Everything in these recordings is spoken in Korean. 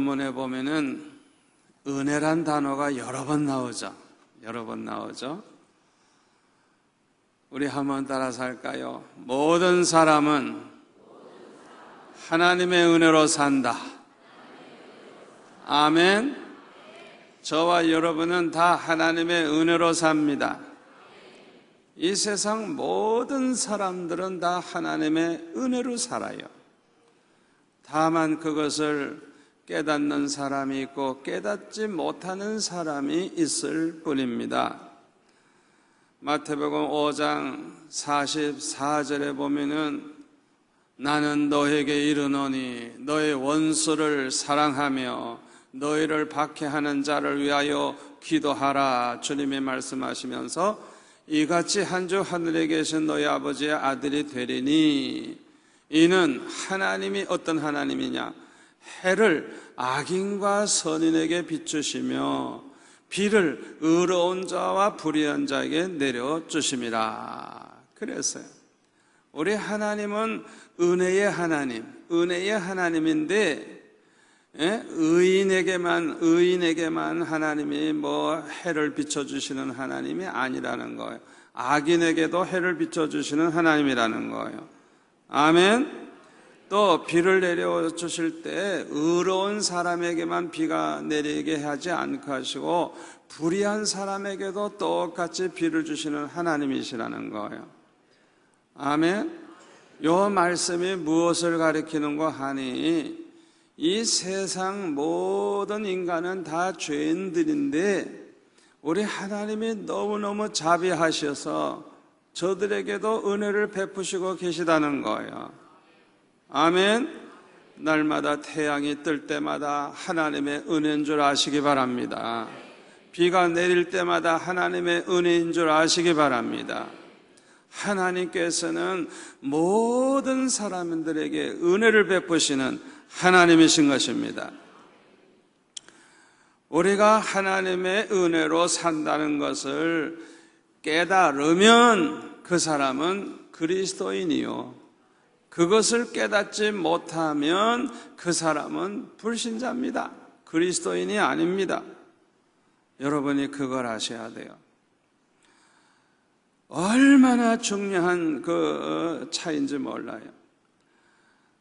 본문에 보면은 은혜란 단어가 여러 번 나오죠. 여러 번 나오죠. 우리 한번 따라서 할까요? 모든 사람은 하나님의 은혜로 산다. 아멘. 저와 여러분은 다 하나님의 은혜로 삽니다. 이 세상 모든 사람들은 다 하나님의 은혜로 살아요. 다만 그것을 깨닫는 사람이 있고 깨닫지 못하는 사람이 있을 뿐입니다. 마태복음 5장 44절에 보면은 나는 너에게 이르노니 너의 원수를 사랑하며 너희를 박해하는 자를 위하여 기도하라. 주님이 말씀하시면서 이같이 한 주 하늘에 계신 너희 아버지의 아들이 되리니 이는 하나님이 어떤 하나님이냐? 해를 악인과 선인에게 비추시며 비를 의로운 자와 불의한 자에게 내려주심이라. 그랬어요. 우리 하나님은 은혜의 하나님, 은혜의 하나님인데 의인에게만 하나님이 해를 비춰주시는 하나님이 아니라는 거예요. 악인에게도 해를 비춰주시는 하나님이라는 거예요. 아멘. 또 비를 내려주실 때 의로운 사람에게만 비가 내리게 하지 않고 하시고 불의한 사람에게도 똑같이 비를 주시는 하나님이시라는 거예요. 아멘. 요 말씀이 무엇을 가리키는가 하니 이 세상 모든 인간은 다 죄인들인데 우리 하나님이 너무너무 자비하셔서 저들에게도 은혜를 베푸시고 계시다는 거예요. 아멘. 날마다 태양이 뜰 때마다 하나님의 은혜인 줄 아시기 바랍니다. 비가 내릴 때마다 하나님의 은혜인 줄 아시기 바랍니다. 하나님께서는 모든 사람들에게 은혜를 베푸시는 하나님이신 것입니다. 우리가 하나님의 은혜로 산다는 것을 깨달으면 그 사람은 그리스도인이요, 그것을 깨닫지 못하면 그 사람은 불신자입니다. 그리스도인이 아닙니다. 여러분이 그걸 아셔야 돼요. 얼마나 중요한 그 차이인지 몰라요.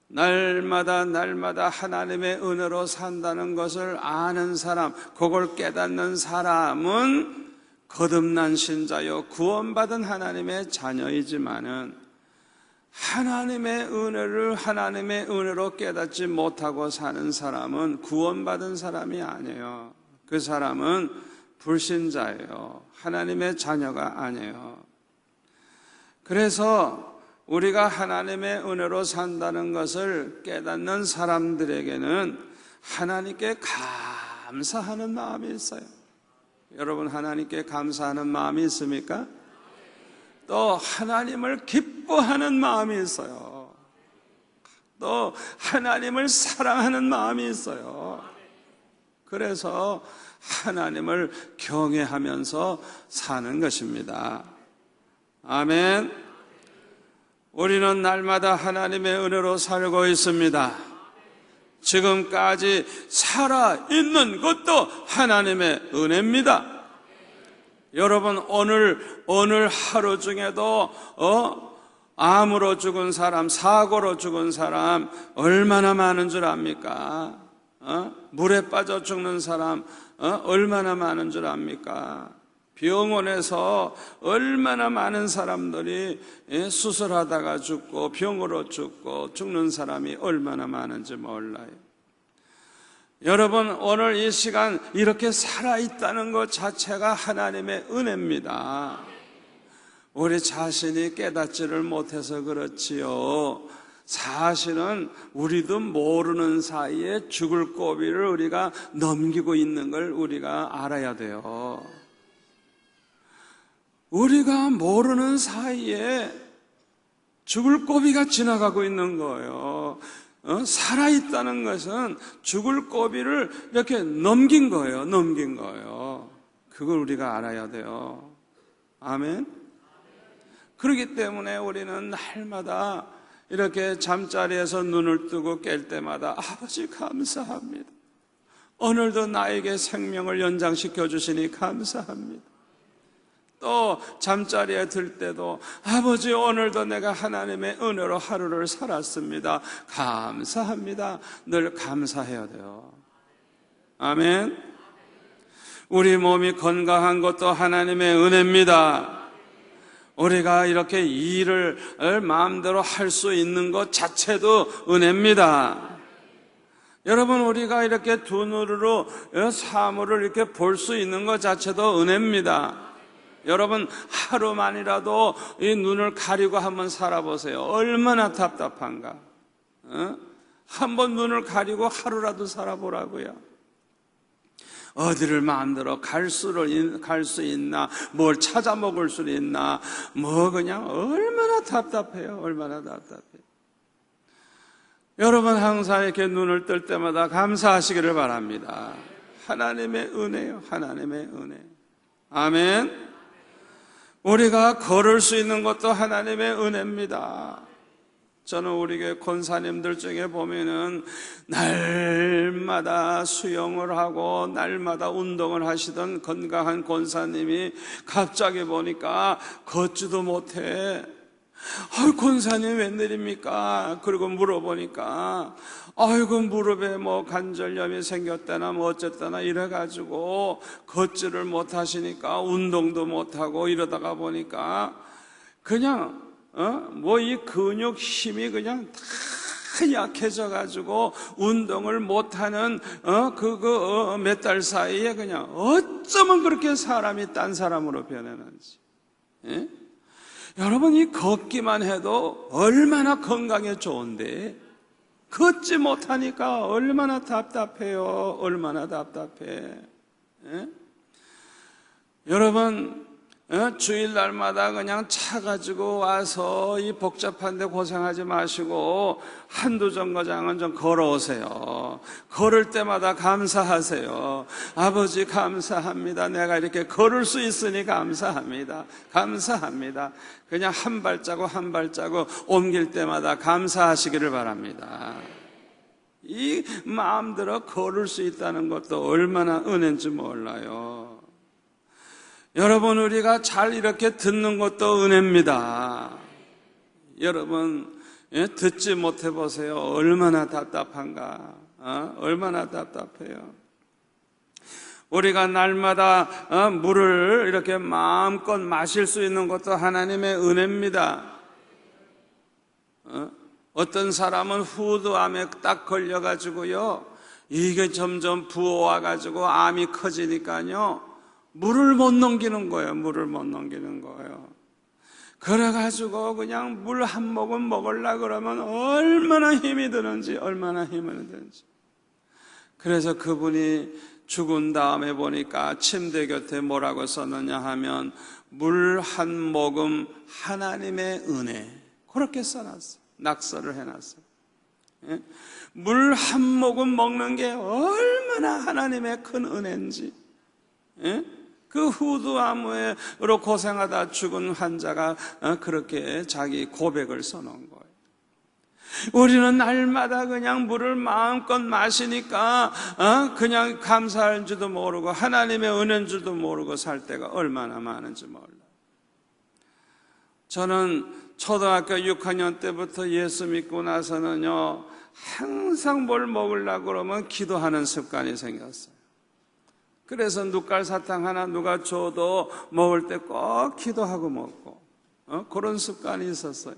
날마다 하나님의 은혜로 산다는 것을 아는 사람, 그걸 깨닫는 사람은 거듭난 신자요 구원받은 하나님의 자녀이지만은 하나님의 은혜로 깨닫지 못하고 사는 사람은 구원받은 사람이 아니에요. 그 사람은 불신자예요. 하나님의 자녀가 아니에요. 그래서 우리가 하나님의 은혜로 산다는 것을 깨닫는 사람들에게는 하나님께 감사하는 마음이 있어요. 여러분, 하나님께 감사하는 마음이 있습니까? 또 하나님을 기뻐하는 마음이 있어요. 또 하나님을 사랑하는 마음이 있어요. 그래서 하나님을 경외하면서 사는 것입니다. 아멘. 우리는 날마다 하나님의 은혜로 살고 있습니다. 지금까지 살아있는 것도 하나님의 은혜입니다. 여러분, 오늘 하루 중에도 암으로 죽은 사람, 사고로 죽은 사람 얼마나 많은 줄 압니까? 물에 빠져 죽는 사람 얼마나 많은 줄 압니까? 병원에서 얼마나 많은 사람들이 수술하다가 죽고 병으로 죽고 죽는 사람이 얼마나 많은지 몰라요. 여러분, 오늘 이 시간 이렇게 살아있다는 것 자체가 하나님의 은혜입니다. 우리 자신이 깨닫지를 못해서 그렇지요. 사실은 우리도 모르는 사이에 죽을 고비를 우리가 넘기고 있는 걸 우리가 알아야 돼요. 우리가 모르는 사이에 죽을 고비가 지나가고 있는 거예요. 살아있다는 것은 죽을 고비를 이렇게 넘긴 거예요. 그걸 우리가 알아야 돼요. 아멘. 그렇기 때문에 우리는 날마다 이렇게 잠자리에서 눈을 뜨고 깰 때마다 아버지 감사합니다. 오늘도 나에게 생명을 연장시켜 주시니 감사합니다. 또 잠자리에 들 때도 아버지 오늘도 내가 하나님의 은혜로 하루를 살았습니다. 감사합니다. 늘 감사해야 돼요. 아멘. 우리 몸이 건강한 것도 하나님의 은혜입니다. 우리가 이렇게 일을 마음대로 할 수 있는 것 자체도 은혜입니다. 여러분, 우리가 이렇게 두 눈으로 사물을 이렇게 볼 수 있는 것 자체도 은혜입니다. 여러분, 하루만이라도 이 눈을 가리고 한번 살아보세요. 얼마나 답답한가. 한번 눈을 가리고 하루라도 살아보라고요. 어디를 마음대로 갈 수 있나, 뭘 찾아 먹을 수 있나, 그냥 얼마나 답답해요. 얼마나 답답해요. 여러분, 항상 이렇게 눈을 뜰 때마다 감사하시기를 바랍니다. 하나님의 은혜요, 하나님의 은혜. 아멘. 우리가 걸을 수 있는 것도 하나님의 은혜입니다. 저는 우리 교회 권사님들 중에 보면은 날마다 수영을 하고 날마다 운동을 하시던 건강한 권사님이 갑자기 보니까 걷지도 못해. 권사님 웬일입니까? 그리고 물어보니까 아이고 무릎에 관절염이 생겼다나 어쨌다나 이래가지고 걷지를 못하시니까 운동도 못하고 이러다가 보니까 그냥 이 근육 힘이 그냥 다 약해져가지고 운동을 못하는 몇 달 사이에 그냥 어쩌면 그렇게 사람이 딴 사람으로 변하는지. 예? 여러분, 이 걷기만 해도 얼마나 건강에 좋은데 걷지 못하니까 얼마나 답답해요. 얼마나 답답해. 예? 여러분, 주일날마다 그냥 차 가지고 와서 이 복잡한 데 고생하지 마시고 한두 정거장은 좀 걸어오세요. 걸을 때마다 감사하세요. 아버지 감사합니다. 내가 이렇게 걸을 수 있으니 감사합니다. 감사합니다. 그냥 한 발자국 한 발자국 옮길 때마다 감사하시기를 바랍니다. 이 마음대로 걸을 수 있다는 것도 얼마나 은혜인지 몰라요. 여러분, 우리가 잘 이렇게 듣는 것도 은혜입니다. 여러분, 듣지 못해 보세요. 얼마나 답답한가. 얼마나 답답해요. 우리가 날마다 물을 이렇게 마음껏 마실 수 있는 것도 하나님의 은혜입니다. 어떤 사람은 후두암에 딱 걸려가지고요, 이게 점점 부어와가지고 암이 커지니까요, 물을 못 넘기는 거예요. 물을 못 넘기는 거예요. 그래가지고 그냥 물 한 모금 먹으려고 그러면 얼마나 힘이 드는지, 얼마나 힘이 드는지. 그래서 그분이 죽은 다음에 보니까 침대 곁에 뭐라고 썼느냐 하면 물 한 모금 하나님의 은혜, 그렇게 써놨어요. 낙서를 해놨어요. 예? 물 한 모금 먹는 게 얼마나 하나님의 큰 은혜인지. 예? 그 후두암으로 고생하다 죽은 환자가 그렇게 자기 고백을 써놓은 거예요. 우리는 날마다 그냥 물을 마음껏 마시니까 그냥 감사할 줄도 모르고 하나님의 은혜인 줄도 모르고 살 때가 얼마나 많은지 몰라요. 저는 초등학교 6학년 때부터 예수 믿고 나서는요, 항상 뭘 먹으려고 그러면 기도하는 습관이 생겼어요. 그래서 눕갈 사탕 하나 누가 줘도 먹을 때 꼭 기도하고 먹고 그런 습관이 있었어요.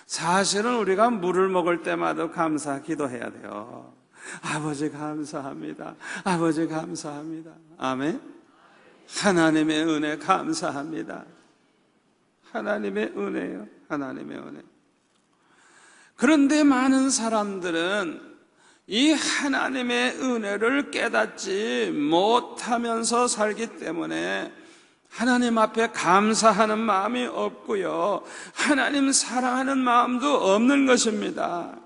사실은 우리가 물을 먹을 때마다 감사 기도해야 돼요. 아버지 감사합니다. 아버지 감사합니다. 아멘. 하나님의 은혜 감사합니다. 하나님의 은혜요. 하나님의 은혜. 그런데 많은 사람들은 이 하나님의 은혜를 깨닫지 못하면서 살기 때문에 하나님 앞에 감사하는 마음이 없고요, 하나님 사랑하는 마음도 없는 것입니다.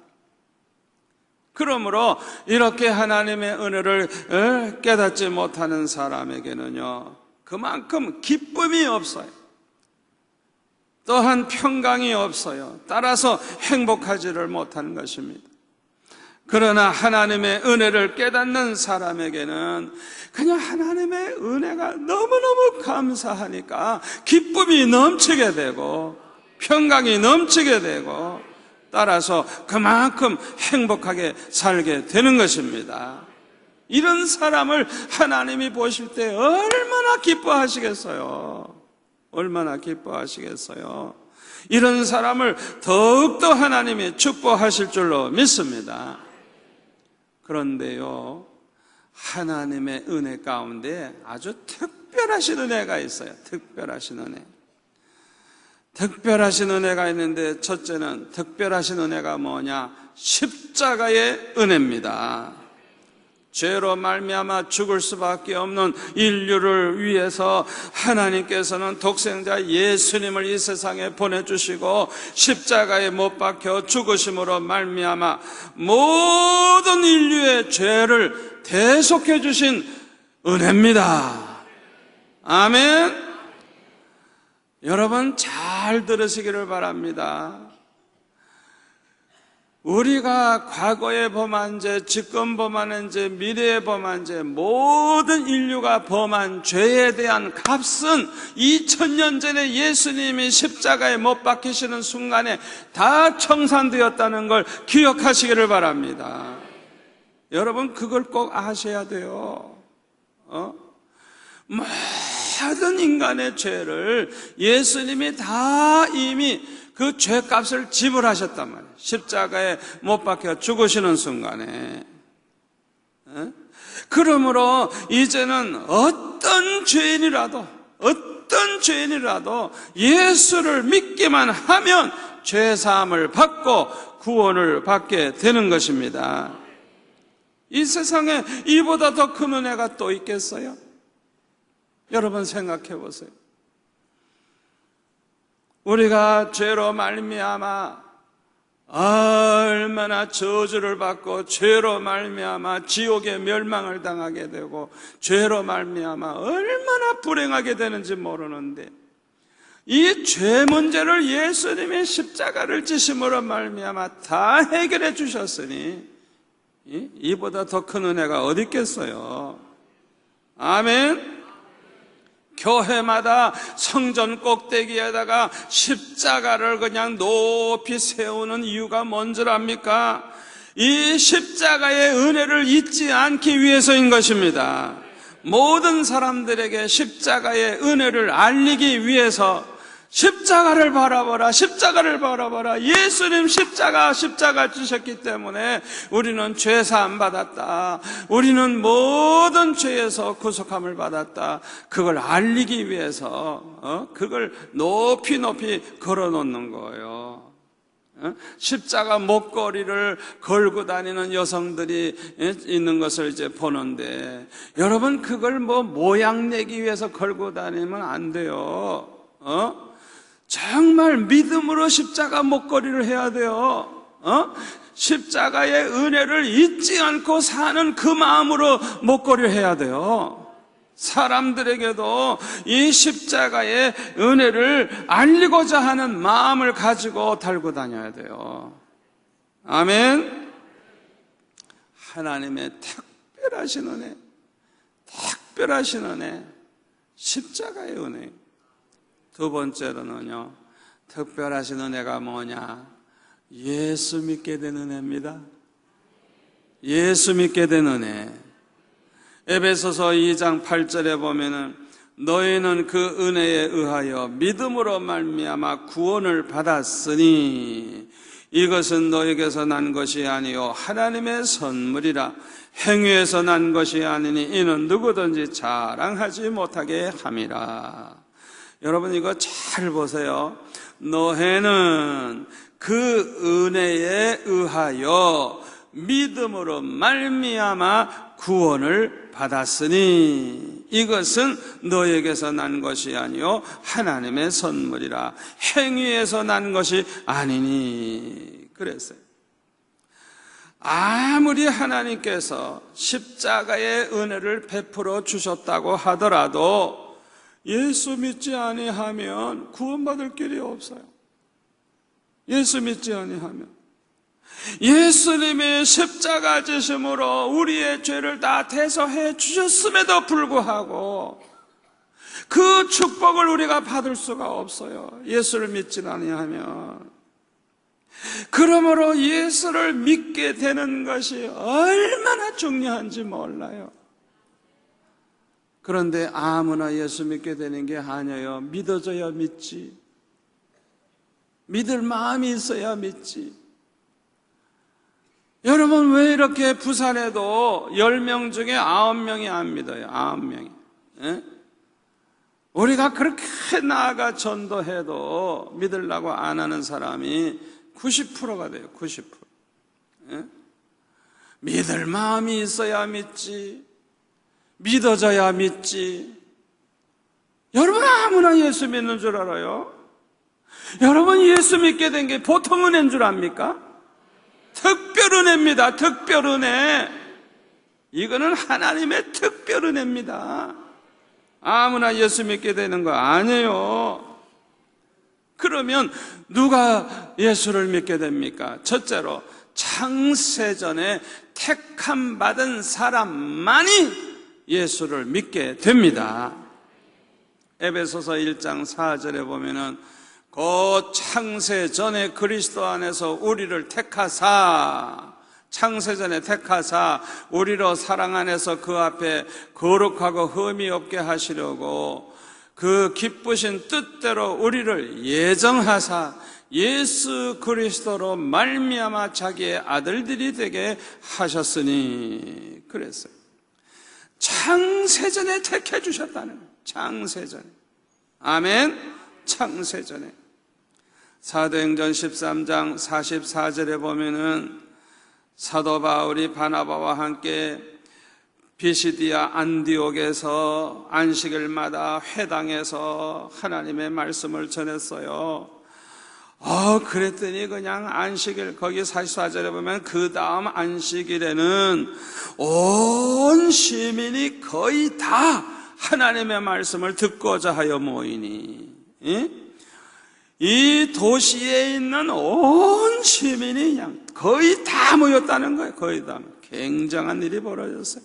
그러므로 이렇게 하나님의 은혜를 깨닫지 못하는 사람에게는요, 그만큼 기쁨이 없어요. 또한 평강이 없어요. 따라서 행복하지를 못하는 것입니다. 그러나 하나님의 은혜를 깨닫는 사람에게는 그냥 하나님의 은혜가 너무너무 감사하니까 기쁨이 넘치게 되고 평강이 넘치게 되고 따라서 그만큼 행복하게 살게 되는 것입니다. 이런 사람을 하나님이 보실 때 얼마나 기뻐하시겠어요? 얼마나 기뻐하시겠어요? 이런 사람을 더욱더 하나님이 축복하실 줄로 믿습니다. 그런데요, 하나님의 은혜 가운데 아주 특별하신 은혜가 있어요. 특별하신 은혜. 특별하신 은혜가 있는데 첫째는 특별하신 은혜가 뭐냐? 십자가의 은혜입니다. 죄로 말미암아 죽을 수밖에 없는 인류를 위해서 하나님께서는 독생자 예수님을 이 세상에 보내주시고 십자가에 못 박혀 죽으심으로 말미암아 모든 인류의 죄를 대속해 주신 은혜입니다. 아멘. 여러분 잘 들으시기를 바랍니다. 우리가 과거에 범한 죄, 지금 범하는 죄, 미래에 범한 죄, 모든 인류가 범한 죄에 대한 값은 2000년 전에 예수님이 십자가에 못 박히시는 순간에 다 청산되었다는 걸 기억하시기를 바랍니다. 여러분 그걸 꼭 아셔야 돼요. 모든 인간의 죄를 예수님이 다 이미 그 죄값을 지불하셨단 말이에요. 십자가에 못 박혀 죽으시는 순간에. 그러므로 이제는 어떤 죄인이라도 예수를 믿기만 하면 죄사함을 받고 구원을 받게 되는 것입니다. 이 세상에 이보다 더 큰 은혜가 또 있겠어요? 여러분 생각해 보세요. 우리가 죄로 말미암아 얼마나 저주를 받고 죄로 말미암아 지옥의 멸망을 당하게 되고 죄로 말미암아 얼마나 불행하게 되는지 모르는데 이 죄 문제를 예수님의 십자가를 지심으로 말미암아 다 해결해 주셨으니 이보다 더 큰 은혜가 어디 있겠어요? 아멘. 교회마다 성전 꼭대기에다가 십자가를 그냥 높이 세우는 이유가 뭔 줄 압니까? 이 십자가의 은혜를 잊지 않기 위해서인 것입니다. 모든 사람들에게 십자가의 은혜를 알리기 위해서 십자가를 바라보라, 십자가를 바라보라. 예수님 십자가 지셨기 때문에 우리는 죄사함 받았다. 우리는 모든 죄에서 구속함을 받았다. 그걸 알리기 위해서 그걸 높이 걸어놓는 거예요. 십자가 목걸이를 걸고 다니는 여성들이 있는 것을 이제 보는데 여러분 그걸 모양 내기 위해서 걸고 다니면 안 돼요. 정말 믿음으로 십자가 목걸이를 해야 돼요. 십자가의 은혜를 잊지 않고 사는 그 마음으로 목걸이를 해야 돼요. 사람들에게도 이 십자가의 은혜를 알리고자 하는 마음을 가지고 달고 다녀야 돼요. 아멘. 하나님의 특별하신 은혜, 십자가의 은혜. 두 번째로는요, 특별하신 은혜가 뭐냐? 예수 믿게 된 은혜입니다. 예수 믿게 된 은혜. 에베소서 2장 8절에 보면은 너희는 그 은혜에 의하여 믿음으로 말미암아 구원을 받았으니 이것은 너에게서 난 것이 아니요 하나님의 선물이라. 행위에서 난 것이 아니니 이는 누구든지 자랑하지 못하게 함이라. 여러분 이거 잘 보세요. 너희는 그 은혜에 의하여 믿음으로 말미암아 구원을 받았으니 이것은 너에게서 난 것이 아니요 하나님의 선물이라. 행위에서 난 것이 아니니 그랬어요. 아무리 하나님께서 십자가의 은혜를 베풀어 주셨다고 하더라도 예수 믿지 아니하면 구원받을 길이 없어요. 예수 믿지 아니하면. 예수님의 십자가 지심으로 우리의 죄를 다 대속해 주셨음에도 불구하고 그 축복을 우리가 받을 수가 없어요. 예수를 믿지 아니하면. 그러므로 예수를 믿게 되는 것이 얼마나 중요한지 몰라요. 그런데 아무나 예수 믿게 되는 게 아니에요. 믿어줘야 믿지. 믿을 마음이 있어야 믿지. 여러분, 왜 이렇게 부산에도 10명 중에 9명이 안 믿어요? 9명이. 예? 우리가 그렇게 나아가 전도해도 믿으려고 안 하는 사람이 90%가 돼요. 90%. 예? 믿을 마음이 있어야 믿지. 믿어져야 믿지. 여러분, 아무나 예수 믿는 줄 알아요? 여러분, 예수 믿게 된 게 보통 은혜인 줄 압니까? 특별 은혜입니다. 특별 은혜. 이거는 하나님의 특별 은혜입니다. 아무나 예수 믿게 되는 거 아니에요. 그러면 누가 예수를 믿게 됩니까? 첫째로 창세전에 택함 받은 사람만이 예수를 믿게 됩니다. 에베소서 1장 4절에 보면은 그 창세전에 그리스도 안에서 우리를 택하사, 창세전에 택하사 우리로 사랑 안에서 그 앞에 거룩하고 흠이 없게 하시려고 그 기쁘신 뜻대로 우리를 예정하사 예수 그리스도로 말미암아 자기의 아들들이 되게 하셨으니 그랬어요. 창세전에 택해 주셨다는 거예요. 창세전에. 아멘. 창세전에. 사도행전 13장 44절에 보면은 사도 바울이 바나바와 함께 비시디아 안디옥에서 안식일마다 회당에서 하나님의 말씀을 전했어요. 그랬더니 그냥 안식일, 거기 44절에 보면 그 다음 안식일에는 온 시민이 거의 다 하나님의 말씀을 듣고자 하여 모이니, 이 도시에 있는 온 시민이 그냥 거의 다 모였다는 거예요. 거의 다. 굉장한 일이 벌어졌어요.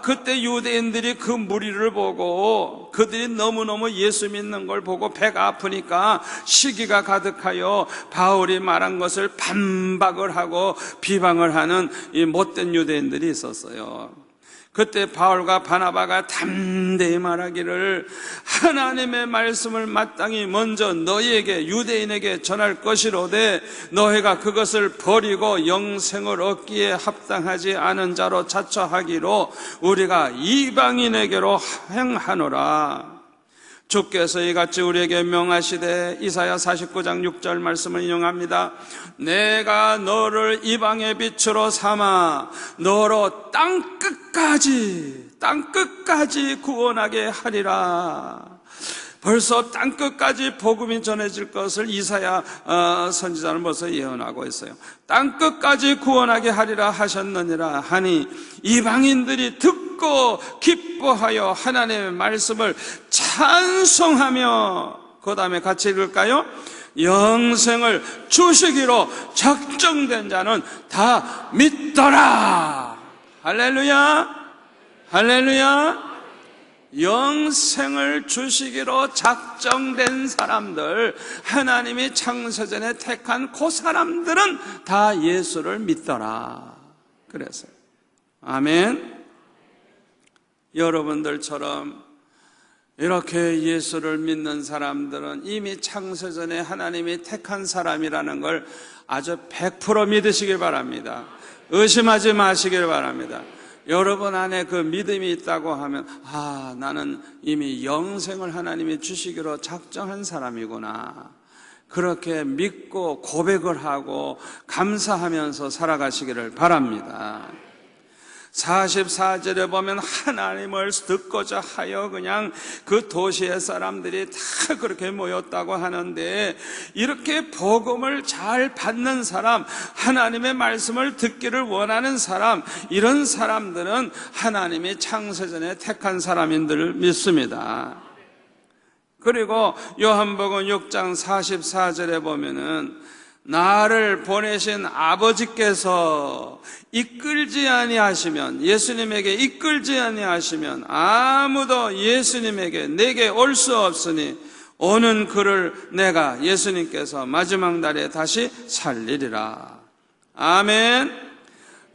그때 유대인들이 그 무리를 보고 그들이 너무너무 예수 믿는 걸 보고 배가 아프니까 시기가 가득하여 바울이 말한 것을 반박을 하고 비방을 하는 이 못된 유대인들이 있었어요. 그때 바울과 바나바가 담대히 말하기를 하나님의 말씀을 마땅히 먼저 너희에게 유대인에게 전할 것이로되 너희가 그것을 버리고 영생을 얻기에 합당하지 않은 자로 자처하기로 우리가 이방인에게로 행하노라. 주께서 이같이 우리에게 명하시되 이사야 49장 6절 말씀을 인용합니다. 내가 너를 이방의 빛으로 삼아 너로 땅끝까지 구원하게 하리라. 벌써 땅끝까지 복음이 전해질 것을 이사야 선지자는 벌써 예언하고 있어요. 땅끝까지 구원하게 하리라 하셨느니라 하니 이방인들이 듣고 기뻐하여 하나님의 말씀을 찬송하며, 그 다음에 같이 읽을까요? 영생을 주시기로 작정된 자는 다 믿더라. 할렐루야, 할렐루야. 영생을 주시기로 작정된 사람들, 하나님이 창세전에 택한 그 사람들은 다 예수를 믿더라. 그래서요. 아멘. 여러분들처럼 이렇게 예수를 믿는 사람들은 이미 창세전에 하나님이 택한 사람이라는 걸 아주 100% 믿으시길 바랍니다. 의심하지 마시길 바랍니다. 여러분 안에 그 믿음이 있다고 하면 나는 이미 영생을 하나님이 주시기로 작정한 사람이구나. 그렇게 믿고 고백을 하고 감사하면서 살아가시기를 바랍니다. 44절에 보면 하나님을 듣고자 하여 그냥 그 도시의 사람들이 다 그렇게 모였다고 하는데, 이렇게 복음을 잘 받는 사람, 하나님의 말씀을 듣기를 원하는 사람, 이런 사람들은 하나님이 창세전에 택한 사람인 줄 믿습니다. 그리고 요한복음 6장 44절에 보면은 나를 보내신 아버지께서 이끌지 아니하시면, 예수님에게 이끌지 아니하시면 아무도 예수님에게 내게 올 수 없으니 오는 그를 내가, 예수님께서 마지막 날에 다시 살리리라. 아멘.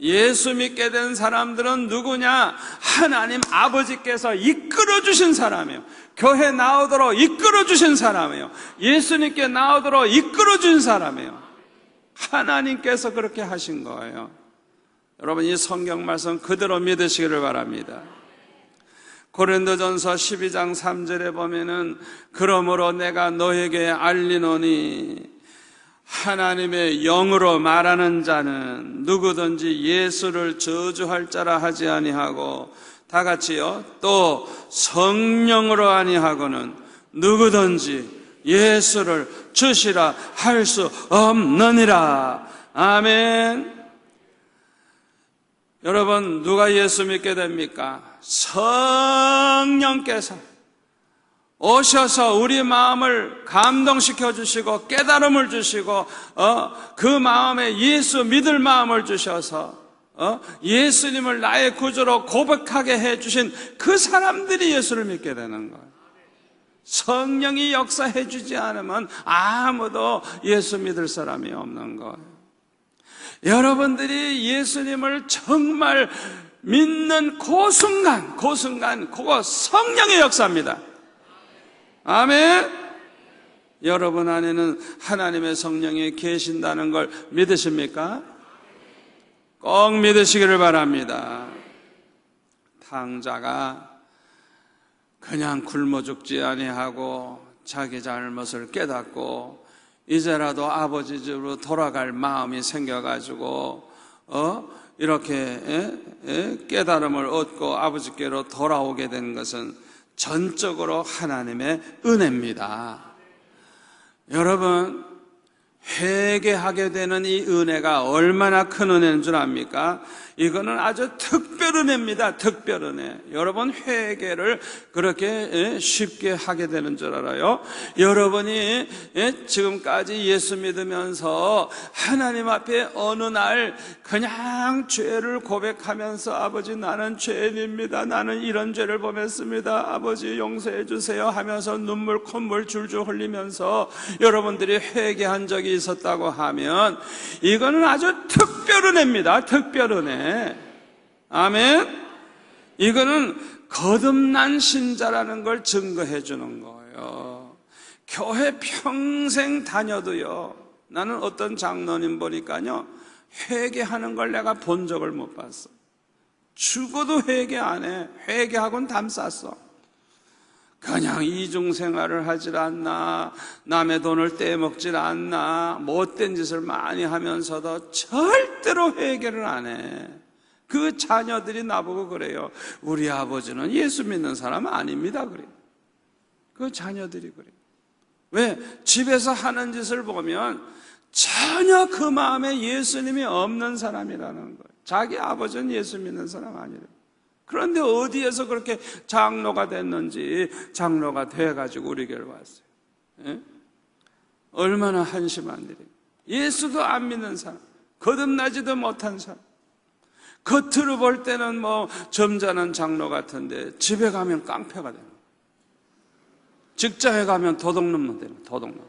예수 믿게 된 사람들은 누구냐? 하나님 아버지께서 이끌어 주신 사람이에요. 교회 나오도록 이끌어 주신 사람이에요. 예수님께 나오도록 이끌어 준 사람이에요. 하나님께서 그렇게 하신 거예요. 여러분, 이 성경 말씀 그대로 믿으시기를 바랍니다. 고린도전서 12장 3절에 보면은, 그러므로 내가 너에게 알리노니 하나님의 영으로 말하는 자는 누구든지 예수를 저주할 자라 하지 아니하고, 다 같이요, 또 성령으로 아니하고는 누구든지 예수를 주시라 할 수 없느니라. 아멘. 여러분, 누가 예수 믿게 됩니까? 성령께서 오셔서 우리 마음을 감동시켜 주시고 깨달음을 주시고 그 마음에 예수 믿을 마음을 주셔서 예수님을 나의 구주로 고백하게 해주신 그 사람들이 예수를 믿게 되는 거예요. 성령이 역사해 주지 않으면 아무도 예수 믿을 사람이 없는 거예요. 여러분들이 예수님을 정말 믿는 그 순간 그거 성령의 역사입니다. 아멘. 여러분 안에는 하나님의 성령이 계신다는 걸 믿으십니까? 꼭 믿으시기를 바랍니다. 탕자가 그냥 굶어 죽지 아니하고 자기 잘못을 깨닫고 이제라도 아버지 집으로 돌아갈 마음이 생겨가지고 이렇게 깨달음을 얻고 아버지께로 돌아오게 된 것은 전적으로 하나님의 은혜입니다. 여러분, 회개하게 되는 이 은혜가 얼마나 큰 은혜인 줄 압니까? 이거는 아주 특별 은혜입니다. 특별 은혜. 여러분, 회개를 그렇게 쉽게 하게 되는 줄 알아요? 여러분이 지금까지 예수 믿으면서 하나님 앞에 어느 날 그냥 죄를 고백하면서, 아버지 나는 죄인입니다, 나는 이런 죄를 범했습니다, 아버지 용서해 주세요 하면서 눈물 콧물 줄줄 흘리면서 여러분들이 회개한 적이 있었다고 하면 이거는 아주 특별 은혜입니다. 특별 은혜. 아멘. 이거는 거듭난 신자라는 걸 증거해 주는 거예요. 교회 평생 다녀도요, 나는 어떤 장로님 보니까요, 회개하는 걸 내가 본 적을 못 봤어. 죽어도 회개 안 해. 회개하고는 담 쌌어. 그냥 이중생활을 하질 않나, 남의 돈을 떼먹질 않나, 못된 짓을 많이 하면서도 절대로 회개를 안 해. 그 자녀들이 나보고 그래요. 우리 아버지는 예수 믿는 사람 아닙니다, 그래요. 그 자녀들이 그래요. 왜? 집에서 하는 짓을 보면 전혀 그 마음에 예수님이 없는 사람이라는 거예요. 자기 아버지는 예수 믿는 사람 아니래요. 그런데 어디에서 그렇게 장로가 됐는지, 장로가 돼가지고 우리 교회를 왔어요. 예? 얼마나 한심한 일이에요. 예수도 안 믿는 사람, 거듭나지도 못한 사람, 겉으로 볼 때는 뭐 점잖은 장로 같은데 집에 가면 깡패가 되는 거예요. 직장에 가면 도둑놈 되는 거예요. 도둑놈.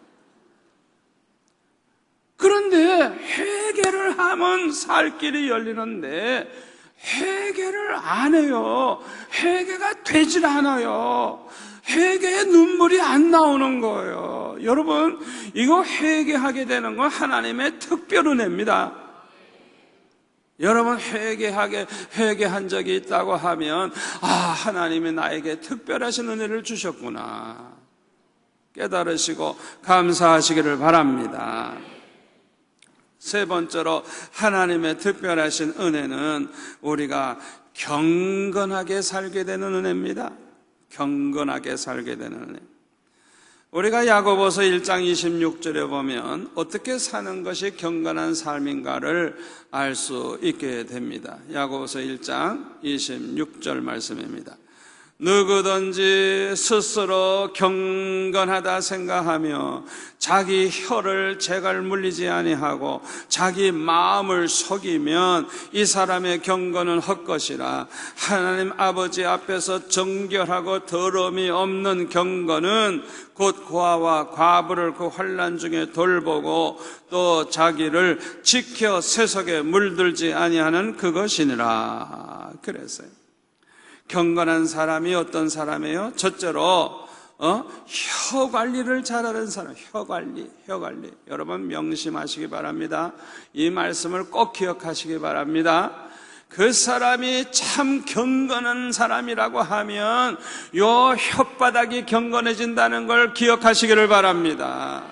그런데 회개를 하면 살 길이 열리는데 회개를 안 해요. 회개가 되질 않아요. 회개에 눈물이 안 나오는 거예요. 여러분, 이거 회개하게 되는 건 하나님의 특별 은혜입니다. 여러분, 회개한 적이 있다고 하면, 하나님이 나에게 특별하신 은혜를 주셨구나 깨달으시고 감사하시기를 바랍니다. 세 번째로, 하나님의 특별하신 은혜는 우리가 경건하게 살게 되는 은혜입니다. 경건하게 살게 되는 은혜. 우리가 야고보서 1장 26절에 보면 어떻게 사는 것이 경건한 삶인가를 알 수 있게 됩니다. 야고보서 1장 26절 말씀입니다. 누구든지 스스로 경건하다 생각하며 자기 혀를 재갈 물리지 아니하고 자기 마음을 속이면 이 사람의 경건은 헛것이라. 하나님 아버지 앞에서 정결하고 더러움이 없는 경건은 곧 고아와 과부를 그 환난 중에 돌보고 또 자기를 지켜 세속에 물들지 아니하는 그것이니라. 그랬어요. 경건한 사람이 어떤 사람이에요? 첫째로 혀 관리를 잘하는 사람. 혀 관리. 여러분 명심하시기 바랍니다. 이 말씀을 꼭 기억하시기 바랍니다. 그 사람이 참 경건한 사람이라고 하면 요 혓바닥이 경건해진다는 걸 기억하시기를 바랍니다.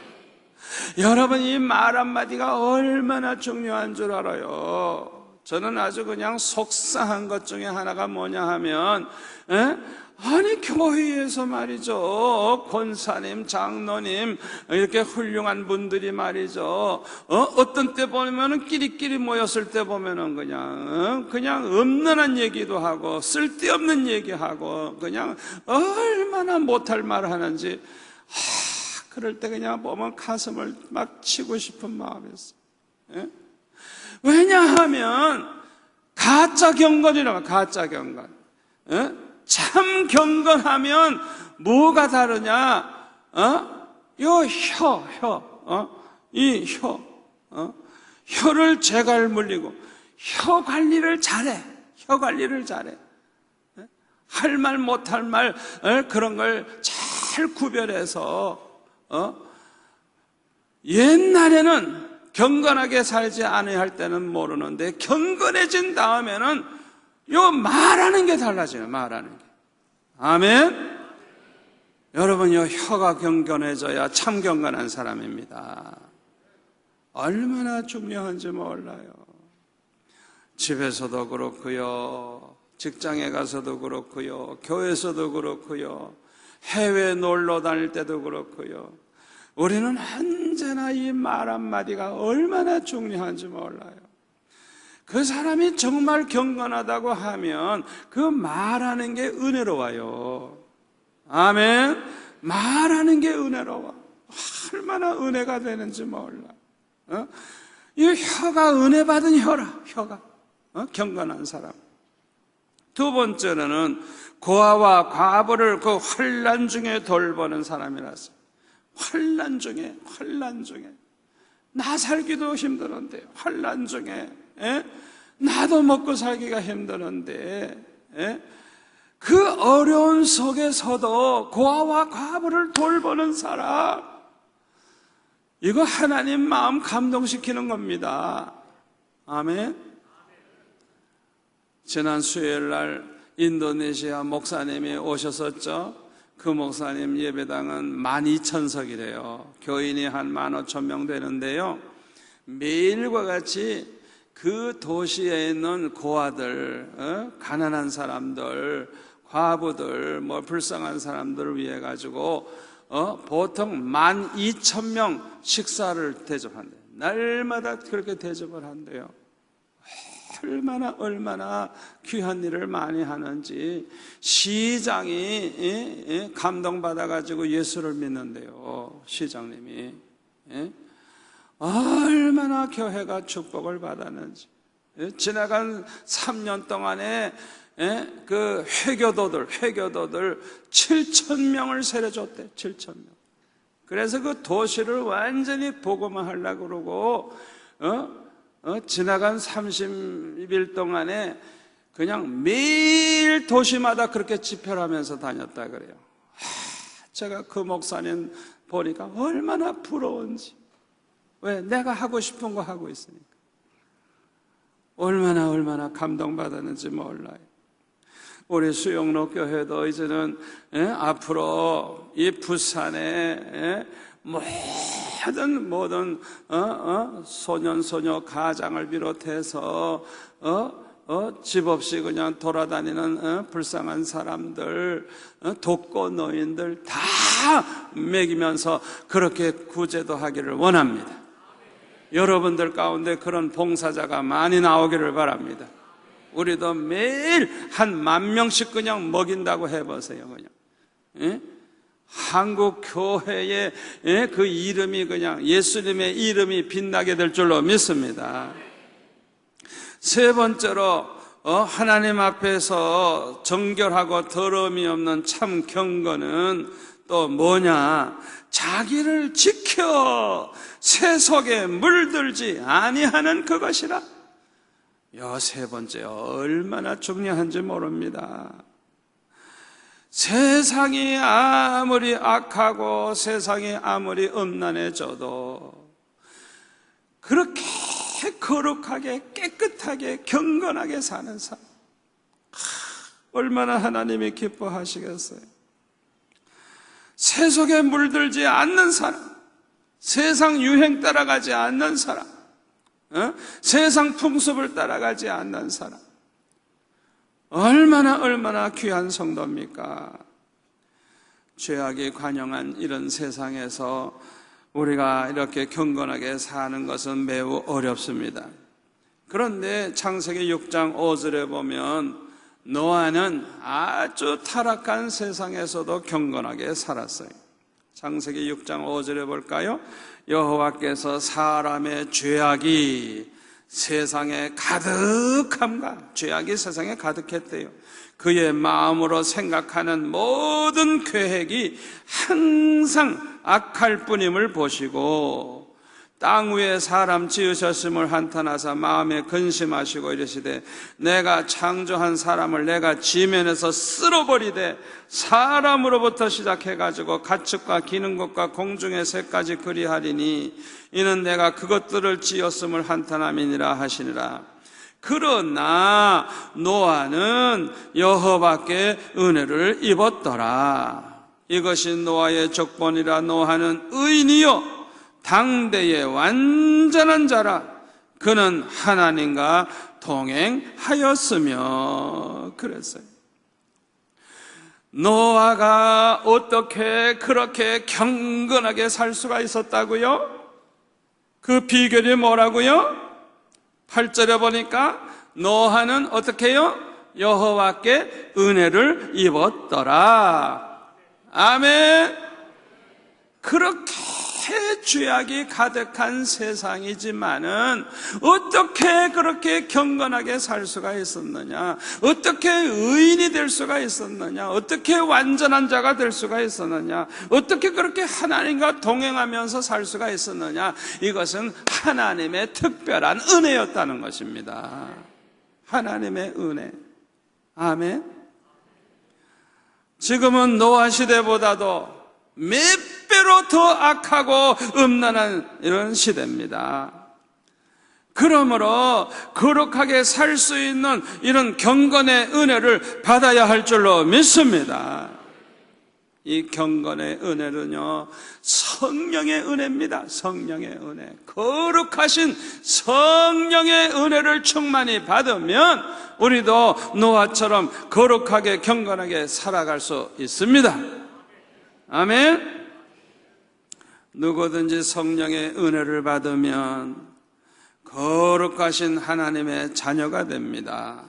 여러분, 이 말 한마디가 얼마나 중요한 줄 알아요? 저는 아주 그냥 속상한 것 중에 하나가 뭐냐 하면, 아니 교회에서 말이죠, 권사님, 장로님 이렇게 훌륭한 분들이 말이죠, 어떤 때 보면은 끼리끼리 모였을 때 보면은 그냥 없는 얘기도 하고 쓸데없는 얘기하고 그냥 얼마나 못할 말을 하는지, 그럴 때 그냥 보면 가슴을 막 치고 싶은 마음이었어요. 왜냐하면 가짜 경건이라고. 가짜 경건. 참 경건하면 뭐가 다르냐? 이 혀를 재갈 물리고 혀 관리를 잘해. 할 말 못할 말 그런 걸 잘 구별해서 옛날에는 경건하게 살지 않아야 할 때는 모르는데 경건해진 다음에는 요 말하는 게 달라져요. 말하는 게. 아멘. 여러분, 요 혀가 경건해져야 참 경건한 사람입니다. 얼마나 중요한지 몰라요. 집에서도 그렇고요, 직장에 가서도 그렇고요, 교회에서도 그렇고요, 해외 놀러 다닐 때도 그렇고요. 우리는 언제나 이 말 한마디가 얼마나 중요한지 몰라요. 그 사람이 정말 경건하다고 하면 그 말하는 게 은혜로워요. 아멘. 말하는 게 은혜로워. 얼마나 은혜가 되는지 몰라. 이 혀가 은혜 받은 혀가 경건한 사람. 두 번째로는 고아와 과부를 그 환난 중에 돌보는 사람이라서. 환난 중에 나 살기도 힘드는데, 환난 중에 나도 먹고 살기가 힘드는데, 그 어려운 속에서도 고아와 과부를 돌보는 사람, 이거 하나님 마음 감동시키는 겁니다. 아멘. 지난 수요일날 인도네시아 목사님이 오셨었죠. 그 목사님 예배당은 12,000석이래요. 교인이 한 15,000명 되는데요, 매일과 같이 그 도시에 있는 고아들, 가난한 사람들, 과부들, 불쌍한 사람들을 위해 가지고 보통 12,000명 식사를 대접한대요. 날마다 그렇게 대접을 한대요. 얼마나 귀한 일을 많이 하는지. 시장이 감동받아가지고 예수를 믿는데요. 시장님이 얼마나 교회가 축복을 받았는지. 지나간 3년 동안에 그 회교도들 7,000명을 세례줬대. 7,000명. 그래서 그 도시를 완전히 복음화하려고 그러고 지나간 30일 동안에 그냥 매일 도시마다 그렇게 집회를 하면서 다녔다 그래요. 제가 그 목사님 보니까 얼마나 부러운지. 왜? 내가 하고 싶은 거 하고 있으니까. 얼마나 감동받았는지 몰라요. 우리 수영로 교회도 이제는 앞으로 이 부산에 모든 소년소녀 가장을 비롯해서 집 없이 그냥 돌아다니는 불쌍한 사람들, 독거 노인들 다 먹이면서 그렇게 구제도 하기를 원합니다. 여러분들 가운데 그런 봉사자가 많이 나오기를 바랍니다. 우리도 매일 한 10,000명씩 그냥 먹인다고 해보세요. 그냥. 예? 한국 교회의 그 이름이 그냥 예수님의 이름이 빛나게 될 줄로 믿습니다. 세 번째로 하나님 앞에서 정결하고 더러움이 없는 참 경건은 또 뭐냐? 자기를 지켜 세속에 물들지 아니하는 그것이라. 요 세 번째 얼마나 중요한지 모릅니다. 세상이 아무리 악하고 세상이 아무리 음란해져도 그렇게 거룩하게 깨끗하게 경건하게 사는 사람, 얼마나 하나님이 기뻐하시겠어요. 세속에 물들지 않는 사람, 세상 유행 따라가지 않는 사람, 세상 풍습을 따라가지 않는 사람, 얼마나 귀한 성도입니까? 죄악이 관영한 이런 세상에서 우리가 이렇게 경건하게 사는 것은 매우 어렵습니다. 그런데 창세기 6장 5절에 보면 노아는 아주 타락한 세상에서도 경건하게 살았어요. 창세기 6장 5절에 볼까요? 여호와께서 사람의 죄악이 세상에 가득함과, 죄악이 세상에 가득했대요. 그의 마음으로 생각하는 모든 계획이 항상 악할 뿐임을 보시고 땅 위에 사람 지으셨음을 한탄하사 마음에 근심하시고 이르시되 내가 창조한 사람을 내가 지면에서 쓸어버리되 사람으로부터 시작해가지고 가축과 기는 것과 공중의 새까지 그리하리니 이는 내가 그것들을 지었음을 한탄함이니라 하시니라. 그러나 노아는 여호와께 은혜를 입었더라. 이것이 노아의 족본이라. 노아는 의인이요 당대의 완전한 자라. 그는 하나님과 동행하였으며. 그랬어요. 노아가 어떻게 그렇게 경건하게 살 수가 있었다고요? 그 비결이 뭐라고요? 8절에 보니까 노아는 어떻게 해요? 여호와께 은혜를 입었더라. 아멘. 그렇게 죄악이 가득한 세상이지만은 어떻게 그렇게 경건하게 살 수가 있었느냐? 어떻게 의인이 될 수가 있었느냐? 어떻게 완전한 자가 될 수가 있었느냐? 어떻게 그렇게 하나님과 동행하면서 살 수가 있었느냐? 이것은 하나님의 특별한 은혜였다는 것입니다. 하나님의 은혜. 아멘. 지금은 노아 시대보다도 몇 배로 더 악하고 음란한 이런 시대입니다. 그러므로 거룩하게 살 수 있는 이런 경건의 은혜를 받아야 할 줄로 믿습니다. 이 경건의 은혜는요, 성령의 은혜입니다. 성령의 은혜. 거룩하신 성령의 은혜를 충만히 받으면 우리도 노아처럼 거룩하게 경건하게 살아갈 수 있습니다. 아멘. 누구든지 성령의 은혜를 받으면 거룩하신 하나님의 자녀가 됩니다.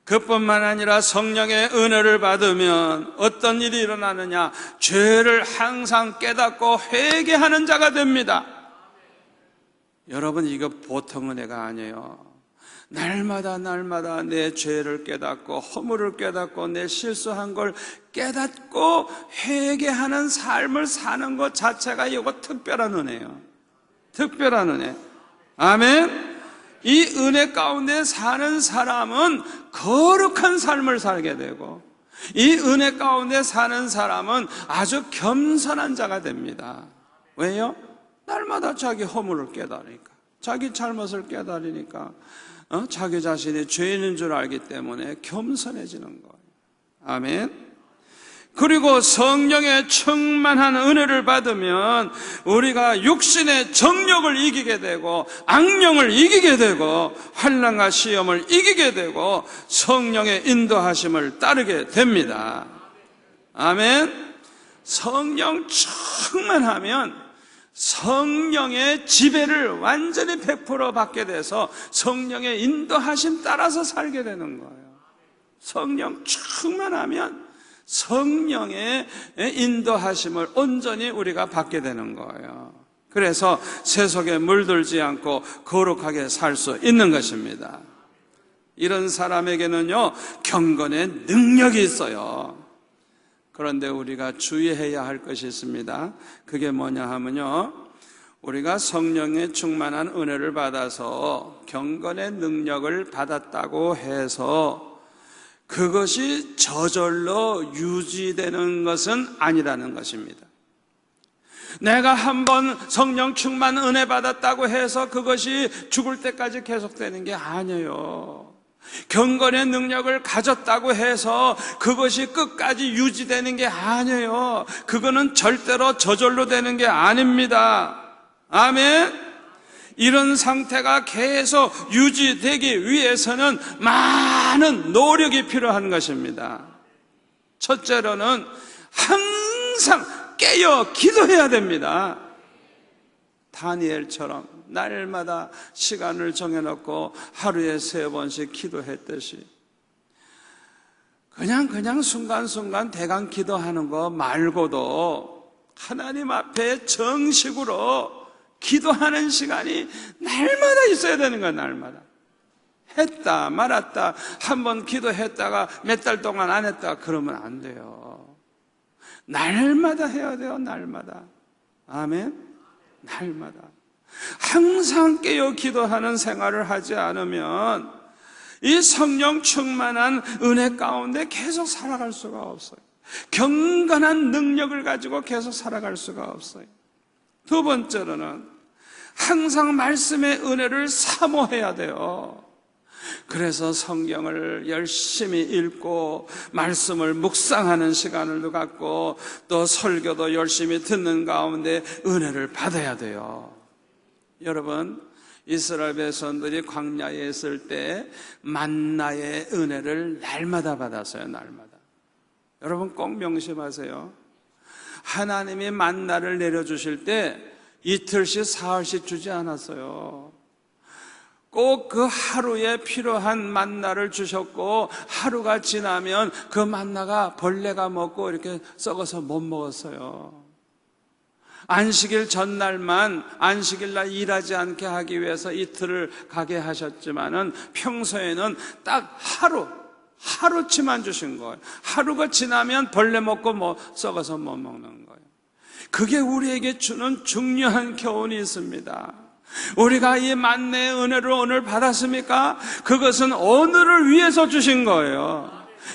그뿐만 아니라 성령의 은혜를 받으면 어떤 일이 일어나느냐? 죄를 항상 깨닫고 회개하는 자가 됩니다. 여러분, 이거 보통 은혜가 아니에요. 날마다 내 죄를 깨닫고 허물을 깨닫고 내 실수한 걸 깨닫고 회개하는 삶을 사는 것 자체가 이거 특별한 은혜예요. 특별한 은혜. 아멘. 이 은혜 가운데 사는 사람은 거룩한 삶을 살게 되고, 이 은혜 가운데 사는 사람은 아주 겸손한 자가 됩니다. 왜요? 날마다 자기 허물을 깨달으니까, 자기 잘못을 깨달으니까, 자기 자신이 죄인인 줄 알기 때문에 겸손해지는 거예요. 아멘. 그리고 성령의 충만한 은혜를 받으면 우리가 육신의 정욕을 이기게 되고 악령을 이기게 되고 환난과 시험을 이기게 되고 성령의 인도하심을 따르게 됩니다. 아멘. 성령 충만하면 성령의 지배를 완전히 100% 받게 돼서 성령의 인도하심 따라서 살게 되는 거예요. 성령 충만하면 성령의 인도하심을 온전히 우리가 받게 되는 거예요. 그래서 세속에 물들지 않고 거룩하게 살 수 있는 것입니다. 이런 사람에게는요, 경건의 능력이 있어요. 그런데 우리가 주의해야 할 것이 있습니다. 그게 뭐냐 하면요, 우리가 성령의 충만한 은혜를 받아서 경건의 능력을 받았다고 해서 그것이 저절로 유지되는 것은 아니라는 것입니다. 내가 한번 성령 충만 은혜 받았다고 해서 그것이 죽을 때까지 계속되는 게 아니에요. 경건의 능력을 가졌다고 해서 그것이 끝까지 유지되는 게 아니에요. 그거는 절대로 저절로 되는 게 아닙니다. 아멘. 이런 상태가 계속 유지되기 위해서는 많은 노력이 필요한 것입니다. 첫째로는 항상 깨어 기도해야 됩니다. 다니엘처럼 날마다 시간을 정해놓고 하루에 3번씩 기도했듯이 그냥 순간순간 대강 기도하는 거 말고도 하나님 앞에 정식으로 기도하는 시간이 날마다 있어야 되는 거야. 날마다 했다 말았다, 한번 기도했다가 몇 달 동안 안 했다 그러면 안 돼요. 날마다 해야 돼요. 날마다. 아멘. 날마다 항상 깨어 기도하는 생활을 하지 않으면 이 성령 충만한 은혜 가운데 계속 살아갈 수가 없어요. 경건한 능력을 가지고 계속 살아갈 수가 없어요. 두 번째로는 항상 말씀의 은혜를 사모해야 돼요. 그래서 성경을 열심히 읽고 말씀을 묵상하는 시간을 갖고 또 설교도 열심히 듣는 가운데 은혜를 받아야 돼요. 여러분, 이스라엘 백성들이 광야에 있을 때 만나의 은혜를 날마다 받았어요. 날마다. 여러분 꼭 명심하세요. 하나님이 만나를 내려주실 때 이틀씩 사흘씩 주지 않았어요. 꼭 그 하루에 필요한 만나를 주셨고 하루가 지나면 그 만나가 벌레가 먹고 이렇게 썩어서 못 먹었어요. 안식일 전날만 안식일날 일하지 않게 하기 위해서 이틀을 가게 하셨지만은 평소에는 딱 하루치만 주신 거예요. 하루가 지나면 벌레 먹고 썩어서 못 먹는 거예요. 그게 우리에게 주는 중요한 교훈이 있습니다. 우리가 이 만나의 은혜를 오늘 받았습니까? 그것은 오늘을 위해서 주신 거예요.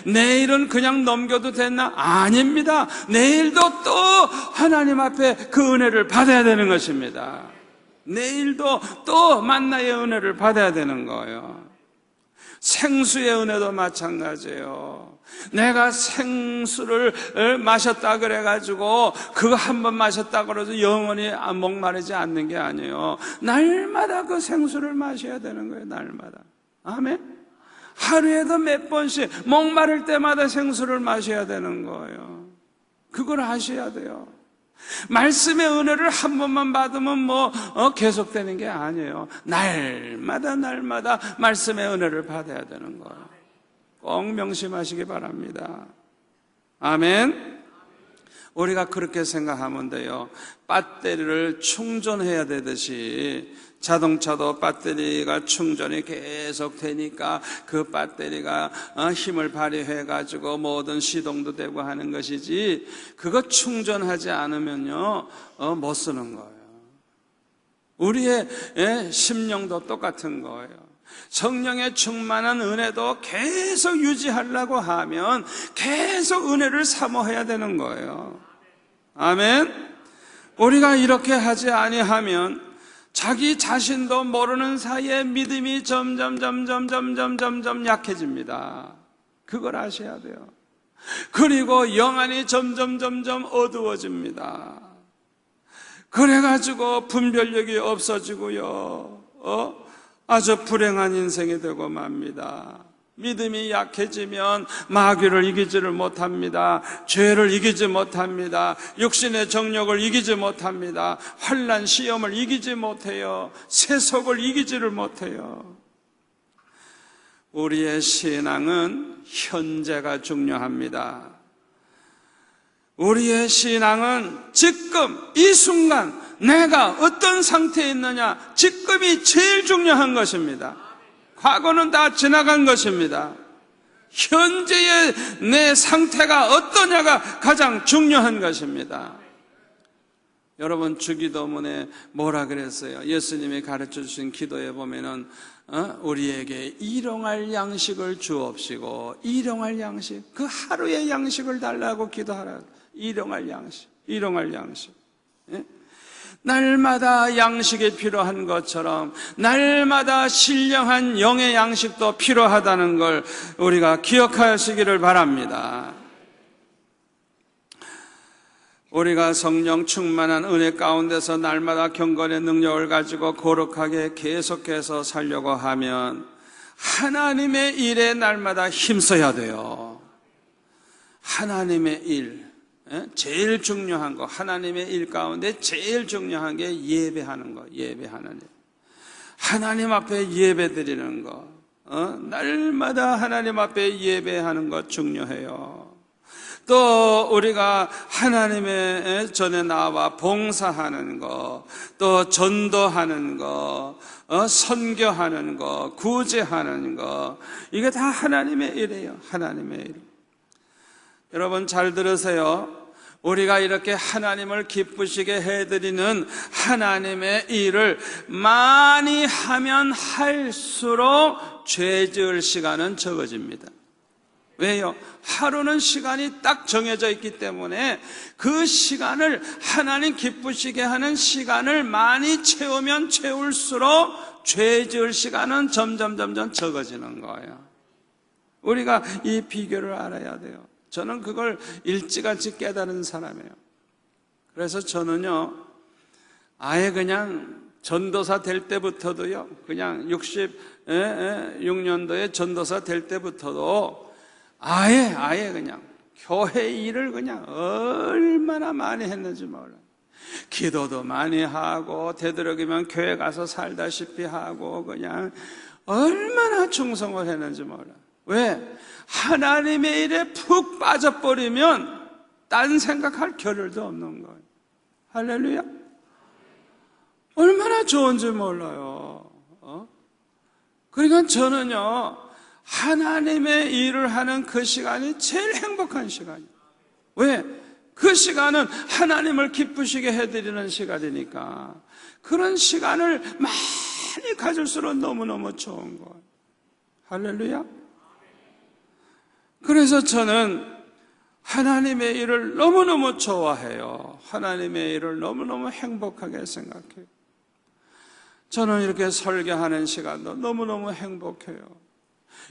내일은 그냥 넘겨도 됐나? 아닙니다. 내일도 또 하나님 앞에 그 은혜를 받아야 되는 것입니다. 내일도 또 만나의 은혜를 받아야 되는 거예요. 생수의 은혜도 마찬가지예요. 내가 생수를 마셨다 그래가지고 그거 한 번 마셨다 그래서 영원히 목마르지 않는 게 아니에요. 날마다 그 생수를 마셔야 되는 거예요. 날마다. 아멘. 하루에도 몇 번씩 목마를 때마다 생수를 마셔야 되는 거예요. 그걸 아셔야 돼요. 말씀의 은혜를 한 번만 받으면 계속되는 게 아니에요. 날마다 말씀의 은혜를 받아야 되는 거예요. 꼭 명심하시기 바랍니다. 아멘. 우리가 그렇게 생각하면 돼요. 배터리를 충전해야 되듯이 자동차도 배터리가 충전이 계속 되니까 그 배터리가 힘을 발휘해 가지고 모든 시동도 되고 하는 것이지, 그거 충전하지 않으면요 못 쓰는 거예요. 우리의 심령도 똑같은 거예요. 성령의 충만한 은혜도 계속 유지하려고 하면 계속 은혜를 사모해야 되는 거예요. 아멘. 우리가 이렇게 하지 아니하면 자기 자신도 모르는 사이에 믿음이 점점 약해집니다. 그걸 아셔야 돼요. 그리고 영안이 점점 어두워집니다. 그래가지고 분별력이 없어지고요, 아주 불행한 인생이 되고 맙니다. 믿음이 약해지면 마귀를 이기지를 못합니다. 죄를 이기지 못합니다. 육신의 정욕을 이기지 못합니다. 환난 시험을 이기지 못해요. 세속을 이기지를 못해요. 우리의 신앙은 현재가 중요합니다. 우리의 신앙은 지금 이 순간 내가 어떤 상태에 있느냐, 지금이 제일 중요한 것입니다. 과거는 다 지나간 것입니다. 현재의 내 상태가 어떠냐가 가장 중요한 것입니다. 여러분, 주기도문에 뭐라 그랬어요? 예수님이 가르쳐 주신 기도에 보면은 우리에게 일용할 양식을 주옵시고, 일용할 양식, 그 하루의 양식을 달라고 기도하라. 일용할 양식, 일용할 양식. 예? 날마다 양식이 필요한 것처럼 날마다 신령한 영의 양식도 필요하다는 걸 우리가 기억하시기를 바랍니다. 우리가 성령 충만한 은혜 가운데서 날마다 경건의 능력을 가지고 거룩하게 계속해서 살려고 하면 하나님의 일에 날마다 힘써야 돼요. 하나님의 일, 제일 중요한 거, 하나님의 일 가운데 제일 중요한 게 예배하는 거, 예배하는 일. 하나님 앞에 예배 드리는 거, 날마다 하나님 앞에 예배하는 거 중요해요. 또 우리가 하나님의 전에 나와 봉사하는 거, 또 전도하는 거, 선교하는 거, 구제하는 거, 이게 다 하나님의 일이에요. 하나님의 일. 여러분 잘 들으세요. 우리가 이렇게 하나님을 기쁘시게 해드리는 하나님의 일을 많이 하면 할수록 죄 지을 시간은 적어집니다. 왜요? 하루는 시간이 딱 정해져 있기 때문에 그 시간을 하나님 기쁘시게 하는 시간을 많이 채우면 채울수록 죄 지을 시간은 점점 적어지는 거예요. 우리가 이 비결을 알아야 돼요. 저는 그걸 일찌감치 깨달은 사람이에요. 그래서 저는요, 아예 그냥 전도사 될 때부터도요, 그냥 66년도에 전도사 될 때부터도 아예 그냥 교회 일을 그냥 얼마나 많이 했는지 몰라요. 기도도 많이 하고 되도록이면 교회 가서 살다시피 하고 그냥 얼마나 충성을 했는지 몰라요. 왜? 하나님의 일에 푹 빠져버리면 딴 생각할 겨를도 없는 거예요. 할렐루야. 얼마나 좋은지 몰라요. 그러니까 저는요, 하나님의 일을 하는 그 시간이 제일 행복한 시간이에요. 왜? 그 시간은 하나님을 기쁘시게 해드리는 시간이니까 그런 시간을 많이 가질수록 너무너무 좋은 거예요. 할렐루야. 그래서 저는 하나님의 일을 너무너무 좋아해요. 하나님의 일을 너무너무 행복하게 생각해요. 저는 이렇게 설교하는 시간도 너무너무 행복해요.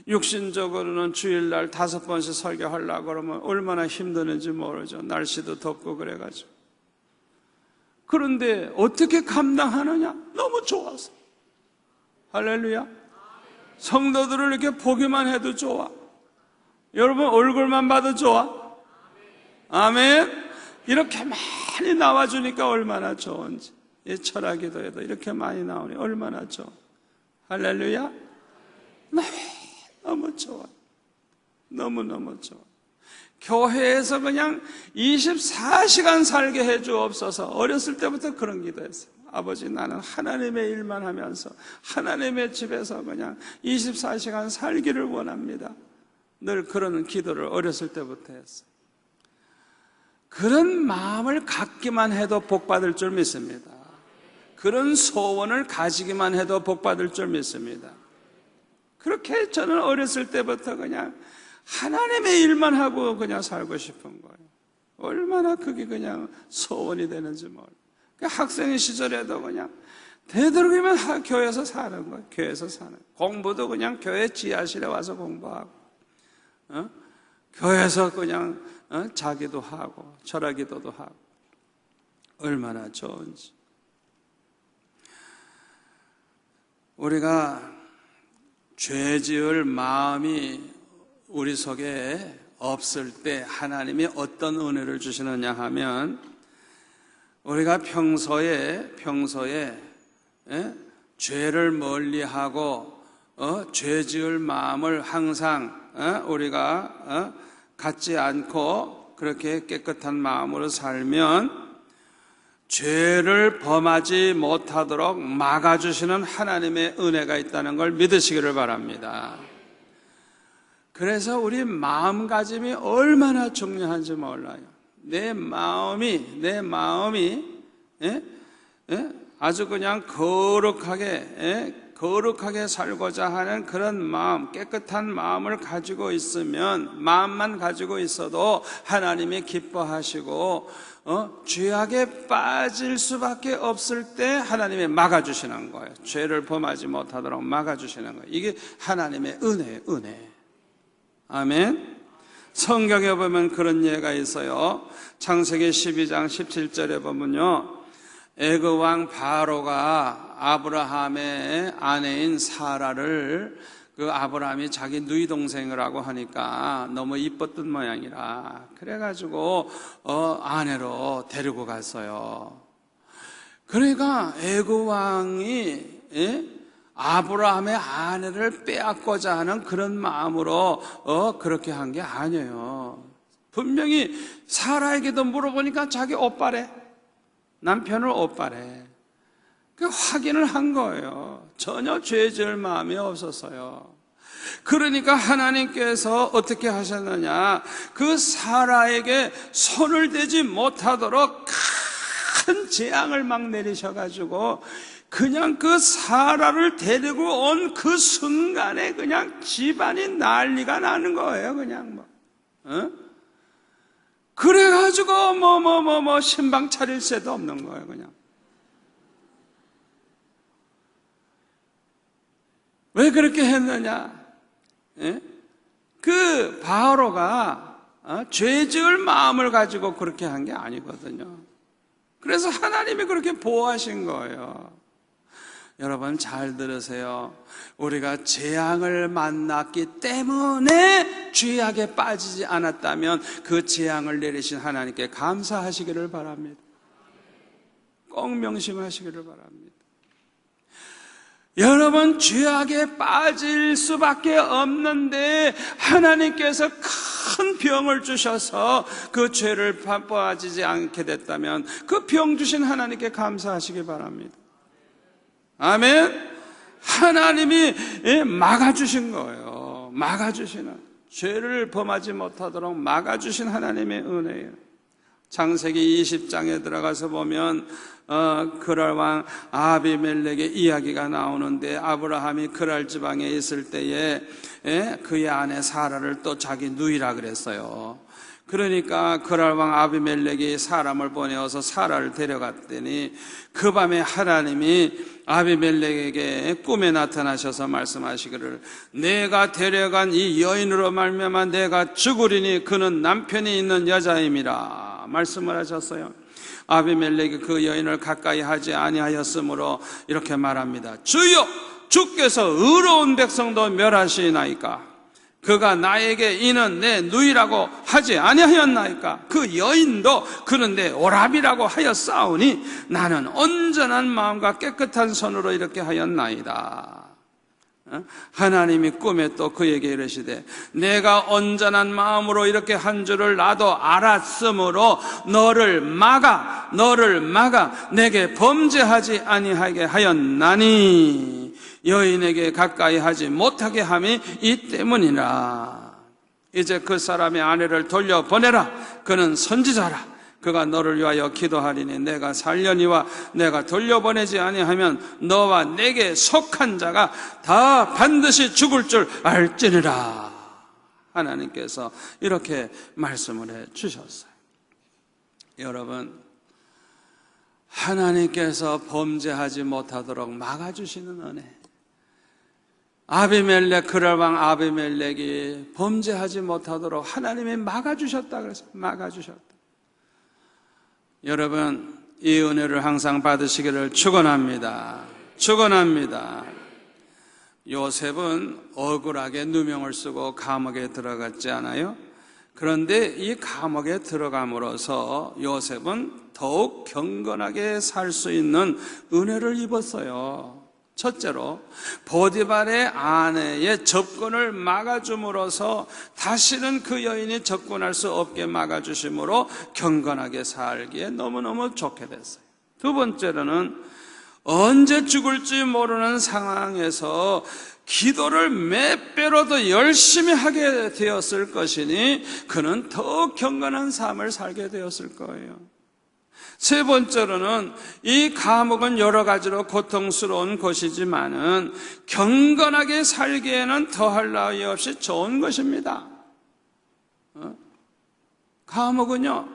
육신적으로는 주일날 5번씩 설교하려고 그러면 얼마나 힘드는지 모르죠. 날씨도 덥고 그래가지고. 그런데 어떻게 감당하느냐? 너무 좋아서. 할렐루야. 성도들을 이렇게 보기만 해도 좋아. 여러분 얼굴만 봐도 좋아. 아멘. 이렇게 많이 나와주니까 얼마나 좋은지. 이 철학기도에도 이렇게 많이 나오니 얼마나 좋아. 할렐루야. 너무 좋아. 너무너무 좋아. 교회에서 그냥 24시간 살게 해주옵소서. 어렸을 때부터 그런 기도했어요. 아버지, 나는 하나님의 일만 하면서 하나님의 집에서 그냥 24시간 살기를 원합니다. 늘 그런 기도를 어렸을 때부터 했어요. 그런 마음을 갖기만 해도 복받을 줄 믿습니다. 그런 소원을 가지기만 해도 복받을 줄 믿습니다. 그렇게 저는 어렸을 때부터 그냥 하나님의 일만 하고 그냥 살고 싶은 거예요. 얼마나 그게 그냥 소원이 되는지 몰라요. 학생 시절에도 그냥 되도록이면 교회에서 사는 거예요. 교회에서 사는 거예요. 공부도 그냥 교회 지하실에 와서 공부하고 교회에서 그냥 자기도 하고 철학기도도 하고 얼마나 좋은지. 우리가 죄 지을 마음이 우리 속에 없을 때 하나님이 어떤 은혜를 주시느냐 하면, 우리가 평소에 죄를 멀리하고 죄 지을 마음을 항상 우리가 갖지 않고 그렇게 깨끗한 마음으로 살면 죄를 범하지 못하도록 막아주시는 하나님의 은혜가 있다는 걸 믿으시기를 바랍니다. 그래서 우리 마음가짐이 얼마나 중요한지 몰라요. 내 마음이 아주 그냥 거룩하게 살고자 하는 그런 마음, 깨끗한 마음을 가지고 있으면, 마음만 가지고 있어도 하나님이 기뻐하시고 죄악에 빠질 수밖에 없을 때 하나님이 막아주시는 거예요. 죄를 범하지 못하도록 막아주시는 거예요. 이게 하나님의 은혜. 아멘. 성경에 보면 그런 예가 있어요. 창세기 12장 17절에 보면요, 애굽 왕 바로가 아브라함의 아내인 사라를, 그 아브라함이 자기 누이 동생이라고 하니까 너무 이뻤던 모양이라 그래가지고 아내로 데리고 갔어요. 그러니까 애굽 왕이 아브라함의 아내를 빼앗고자 하는 그런 마음으로 그렇게 한 게 아니에요. 분명히 사라에게도 물어보니까 자기 오빠래, 남편을 오빠래. 그 확인을 한 거예요. 전혀 죄 지을 마음이 없었어요. 그러니까 하나님께서 어떻게 하셨느냐, 그 사라에게 손을 대지 못하도록 큰 재앙을 막 내리셔가지고 그냥 그 사라를 데리고 온 그 순간에 그냥 집안이 난리가 나는 거예요. 그냥 그래가지고 신방 차릴 새도 없는 거예요. 그냥. 왜 그렇게 했느냐? 그 바로가 죄 지을 마음을 가지고 그렇게 한 게 아니거든요. 그래서 하나님이 그렇게 보호하신 거예요. 여러분 잘 들으세요. 우리가 재앙을 만났기 때문에 죄악에 빠지지 않았다면 그 재앙을 내리신 하나님께 감사하시기를 바랍니다. 꼭 명심하시기를 바랍니다. 여러분 죄악에 빠질 수밖에 없는데 하나님께서 큰 병을 주셔서 그 죄를 빠지지 않게 됐다면 그 병 주신 하나님께 감사하시기 바랍니다. 아멘. 하나님이 막아주신 거예요. 막아주시는, 죄를 범하지 못하도록 막아주신 하나님의 은혜예요. 창세기 20장에 들어가서 보면 그랄 왕 아비멜렉의 이야기가 나오는데, 아브라함이 그랄 지방에 있을 때에 그의 아내 사라를 또 자기 누이라 그랬어요. 그러니까 그랄 왕 아비멜렉이 사람을 보내어서 사라를 데려갔더니 그 밤에 하나님이 아비멜렉에게 꿈에 나타나셔서 말씀하시기를, 내가 데려간 이 여인으로 말미암아 내가 죽으리니 그는 남편이 있는 여자임이라 말씀을 하셨어요. 아비멜렉이 그 여인을 가까이 하지 아니하였으므로 이렇게 말합니다. 주여, 주께서 의로운 백성도 멸하시나이까? 그가 나에게 이는 내 누이라고 하지 아니하였나이까? 그 여인도 그는 내 오라비라고 하였사오니 나는 온전한 마음과 깨끗한 손으로 이렇게 하였나이다. 하나님이 꿈에 또 그에게 이르시되, 내가 온전한 마음으로 이렇게 한 줄을 나도 알았으므로 너를 막아 내게 범죄하지 아니하게 하였나니 여인에게 가까이 하지 못하게 함이 이 때문이라. 이제 그 사람의 아내를 돌려보내라. 그는 선지자라. 그가 너를 위하여 기도하리니 내가 살려니와 내가 돌려보내지 아니하면 너와 내게 속한 자가 다 반드시 죽을 줄 알지니라. 하나님께서 이렇게 말씀을 해 주셨어요. 여러분, 하나님께서 범죄하지 못하도록 막아주시는 은혜. 아비멜렉, 그랄 왕 아비멜렉이 범죄하지 못하도록 하나님이 막아주셨다 그래서 막아주셨다. 여러분, 이 은혜를 항상 받으시기를 축원합니다. 축원합니다. 요셉은 억울하게 누명을 쓰고 감옥에 들어갔지 않아요? 그런데 이 감옥에 들어감으로써 요셉은 더욱 경건하게 살 수 있는 은혜를 입었어요. 첫째로 보디발의 아내의 접근을 막아줌으로써 다시는 그 여인이 접근할 수 없게 막아주심으로 경건하게 살기에 너무너무 좋게 됐어요. 두 번째로는 언제 죽을지 모르는 상황에서 기도를 몇 배로 더 열심히 하게 되었을 것이니 그는 더욱 경건한 삶을 살게 되었을 거예요. 세 번째로는 이 감옥은 여러 가지로 고통스러운 곳이지만은 경건하게 살기에는 더할 나위 없이 좋은 것입니다. 감옥은요,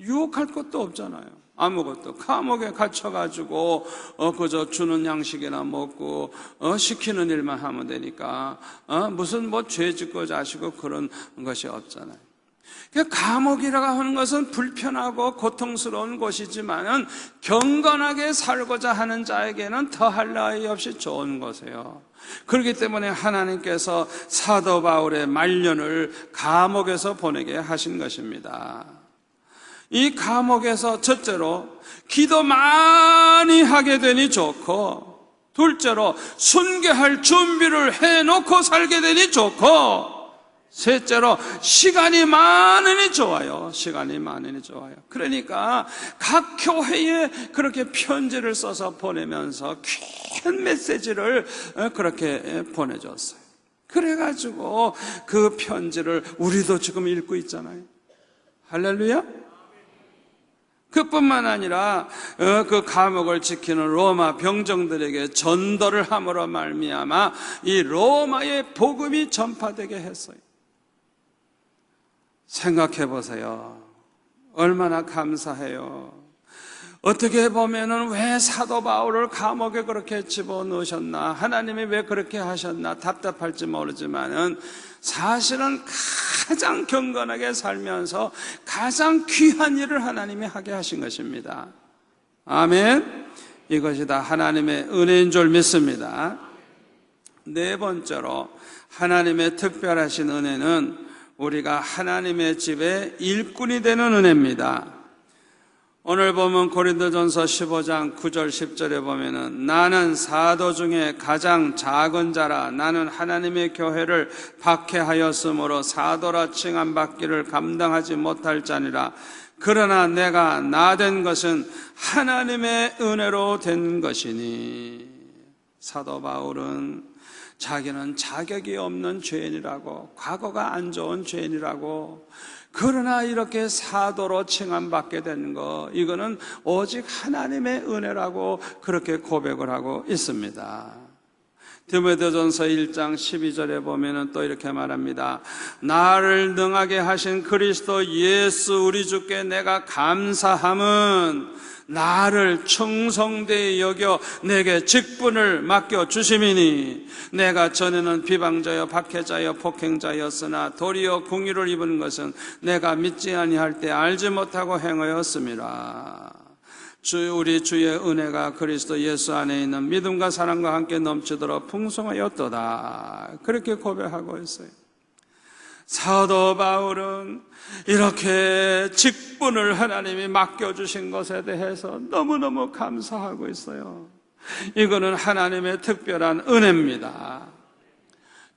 유혹할 것도 없잖아요. 아무것도. 감옥에 갇혀가지고 그저 주는 양식이나 먹고 시키는 일만 하면 되니까 무슨 뭐 죄 짓고 자시고 그런 것이 없잖아요. 감옥이라고 하는 것은 불편하고 고통스러운 곳이지만은 경건하게 살고자 하는 자에게는 더할 나위 없이 좋은 곳이에요. 그렇기 때문에 하나님께서 사도 바울의 말년을 감옥에서 보내게 하신 것입니다. 이 감옥에서 첫째로 기도 많이 하게 되니 좋고, 둘째로 순교할 준비를 해놓고 살게 되니 좋고, 셋째로 시간이 많으니 좋아요. 시간이 많으니 좋아요. 그러니까 각 교회에 그렇게 편지를 써서 보내면서 큰 메시지를 그렇게 보내줬어요. 그래가지고 그 편지를 우리도 지금 읽고 있잖아요. 할렐루야. 그뿐만 아니라 그 감옥을 지키는 로마 병정들에게 전도를 함으로 말미암아 이 로마의 복음이 전파되게 했어요. 생각해 보세요. 얼마나 감사해요. 어떻게 보면은 왜 사도 바울을 감옥에 그렇게 집어넣으셨나, 하나님이 왜 그렇게 하셨나 답답할지 모르지만은 사실은 가장 경건하게 살면서 가장 귀한 일을 하나님이 하게 하신 것입니다. 아멘. 이것이 다 하나님의 은혜인 줄 믿습니다. 네 번째로 하나님의 특별하신 은혜는 우리가 하나님의 집에 일꾼이 되는 은혜입니다. 오늘 보면 고린도전서 15장 9절 10절에 보면은 나는 사도 중에 가장 작은 자라 나는 하나님의 교회를 박해하였으므로 사도라 칭함받기를 감당하지 못할 자니라. 그러나 내가 나 된 것은 하나님의 은혜로 된 것이니. 사도 바울은 자기는 자격이 없는 죄인이라고, 과거가 안 좋은 죄인이라고, 그러나 이렇게 사도로 칭함받게 된 거, 이거는 오직 하나님의 은혜라고 그렇게 고백을 하고 있습니다. 디모데전서 1장 12절에 보면은 또 이렇게 말합니다. 나를 능하게 하신 그리스도 예수 우리 주께 내가 감사함은 나를 충성되이 여겨 내게 직분을 맡겨주심이니 내가 전에는 비방자여 박해자여 폭행자였으나 도리어 공의를 입은 것은 내가 믿지 아니할 때 알지 못하고 행하였음이라. 우리 주의 은혜가 그리스도 예수 안에 있는 믿음과 사랑과 함께 넘치도록 풍성하였도다. 그렇게 고백하고 있어요. 사도 바울은 이렇게 직분을 하나님이 맡겨주신 것에 대해서 너무너무 감사하고 있어요. 이거는 하나님의 특별한 은혜입니다.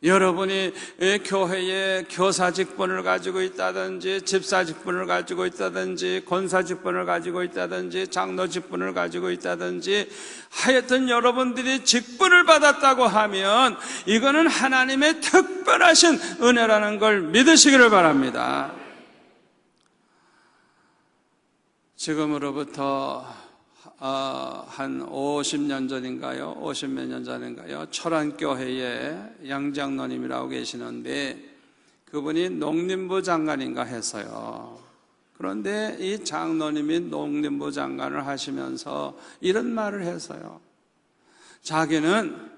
여러분이 교회에 교사 직분을 가지고 있다든지 집사 직분을 가지고 있다든지 권사 직분을 가지고 있다든지 장로 직분을 가지고 있다든지 하여튼 여러분들이 직분을 받았다고 하면 이거는 하나님의 특별하신 은혜라는 걸 믿으시기를 바랍니다. 지금으로부터 한 50년 전인가요? 50몇 년 전인가요? 철안교회에 양장로님이라고 계시는데 그분이 농림부 장관인가 했어요. 그런데 이 장로님이 농림부 장관을 하시면서 이런 말을 했어요. 자기는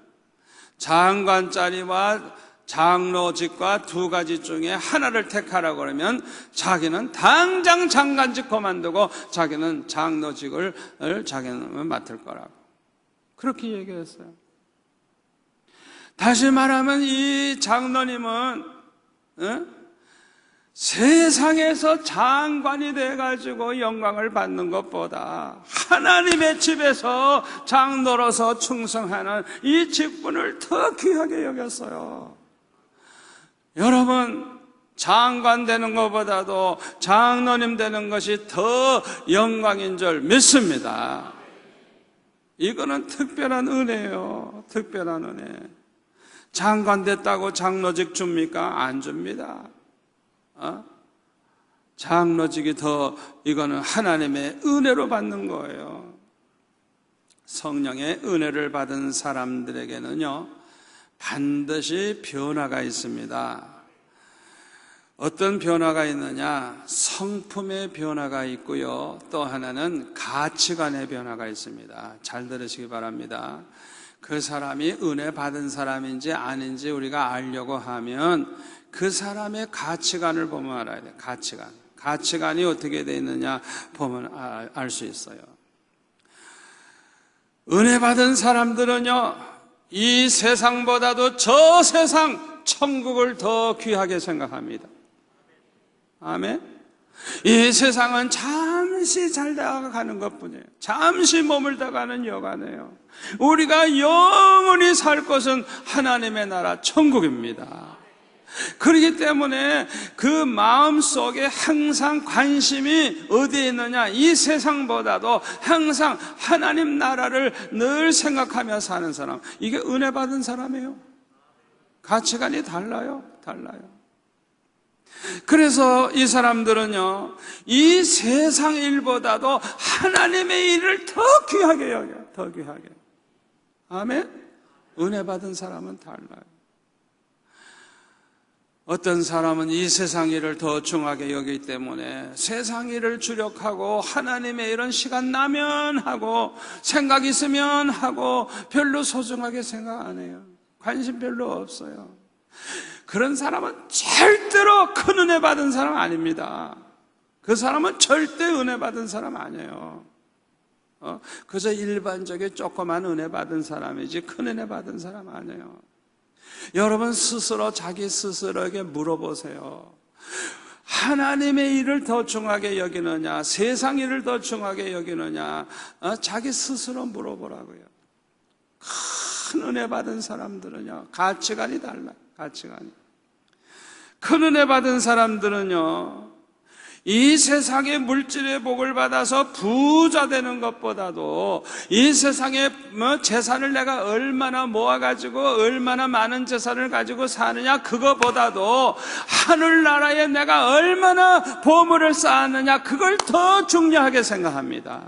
장관 자리와 장로직과 두 가지 중에 하나를 택하라고 그러면 자기는 당장 장관직 그만두고 자기는 장로직을 자기는 맡을 거라고 그렇게 얘기했어요. 다시 말하면 이 장로님은 세상에서 장관이 돼가지고 영광을 받는 것보다 하나님의 집에서 장로로서 충성하는 이 직분을 더 귀하게 여겼어요. 여러분, 장관 되는 것보다도 장로님 되는 것이 더 영광인 줄 믿습니다. 이거는 특별한 은혜예요. 특별한 은혜. 장관 됐다고 장로직 줍니까? 안 줍니다. 장로직이 더, 이거는 하나님의 은혜로 받는 거예요. 성령의 은혜를 받은 사람들에게는요, 반드시 변화가 있습니다. 어떤 변화가 있느냐? 성품의 변화가 있고요, 또 하나는 가치관의 변화가 있습니다. 잘 들으시기 바랍니다. 그 사람이 은혜 받은 사람인지 아닌지 우리가 알려고 하면 그 사람의 가치관을 보면 알아야 돼요. 가치관이 어떻게 되어 있느냐 보면 알 수 있어요. 은혜 받은 사람들은요, 이 세상보다도 저 세상 천국을 더 귀하게 생각합니다. 아멘. 이 세상은 잠시 살다가 가는 것뿐이에요. 잠시 머물다 가는 여간이에요. 우리가 영원히 살 것은 하나님의 나라 천국입니다. 그렇기 때문에 그 마음속에 항상 관심이 어디에 있느냐, 이 세상보다도 항상 하나님 나라를 늘 생각하며 사는 사람, 이게 은혜 받은 사람이에요. 가치관이 달라요. 그래서 이 사람들은요, 이 세상 일보다도 하나님의 일을 더 귀하게 여겨요. 더 귀하게. 아멘. 은혜 받은 사람은 달라요. 어떤 사람은 이 세상 일을 더 중하게 여기기 때문에 세상 일을 주력하고 하나님의 일은 시간 나면 하고 생각 있으면 하고 별로 소중하게 생각 안 해요. 관심 별로 없어요. 그런 사람은 절대로 큰 은혜 받은 사람 아닙니다. 그 사람은 절대 은혜 받은 사람 아니에요. 그저 일반적인 조그만 은혜 받은 사람이지 큰 은혜 받은 사람 아니에요. 여러분 스스로 자기 스스로에게 물어보세요. 하나님의 일을 더 중하게 여기느냐, 세상 일을 더 중하게 여기느냐, 자기 스스로 물어보라고요. 큰 은혜 받은 사람들은요, 가치관이 달라요. 가치관이. 큰 은혜 받은 사람들은요, 이 세상의 물질의 복을 받아서 부자 되는 것보다도 이 세상의 재산을 내가 얼마나 모아가지고 얼마나 많은 재산을 가지고 사느냐, 그거보다도 하늘나라에 내가 얼마나 보물을 쌓았느냐, 그걸 더 중요하게 생각합니다.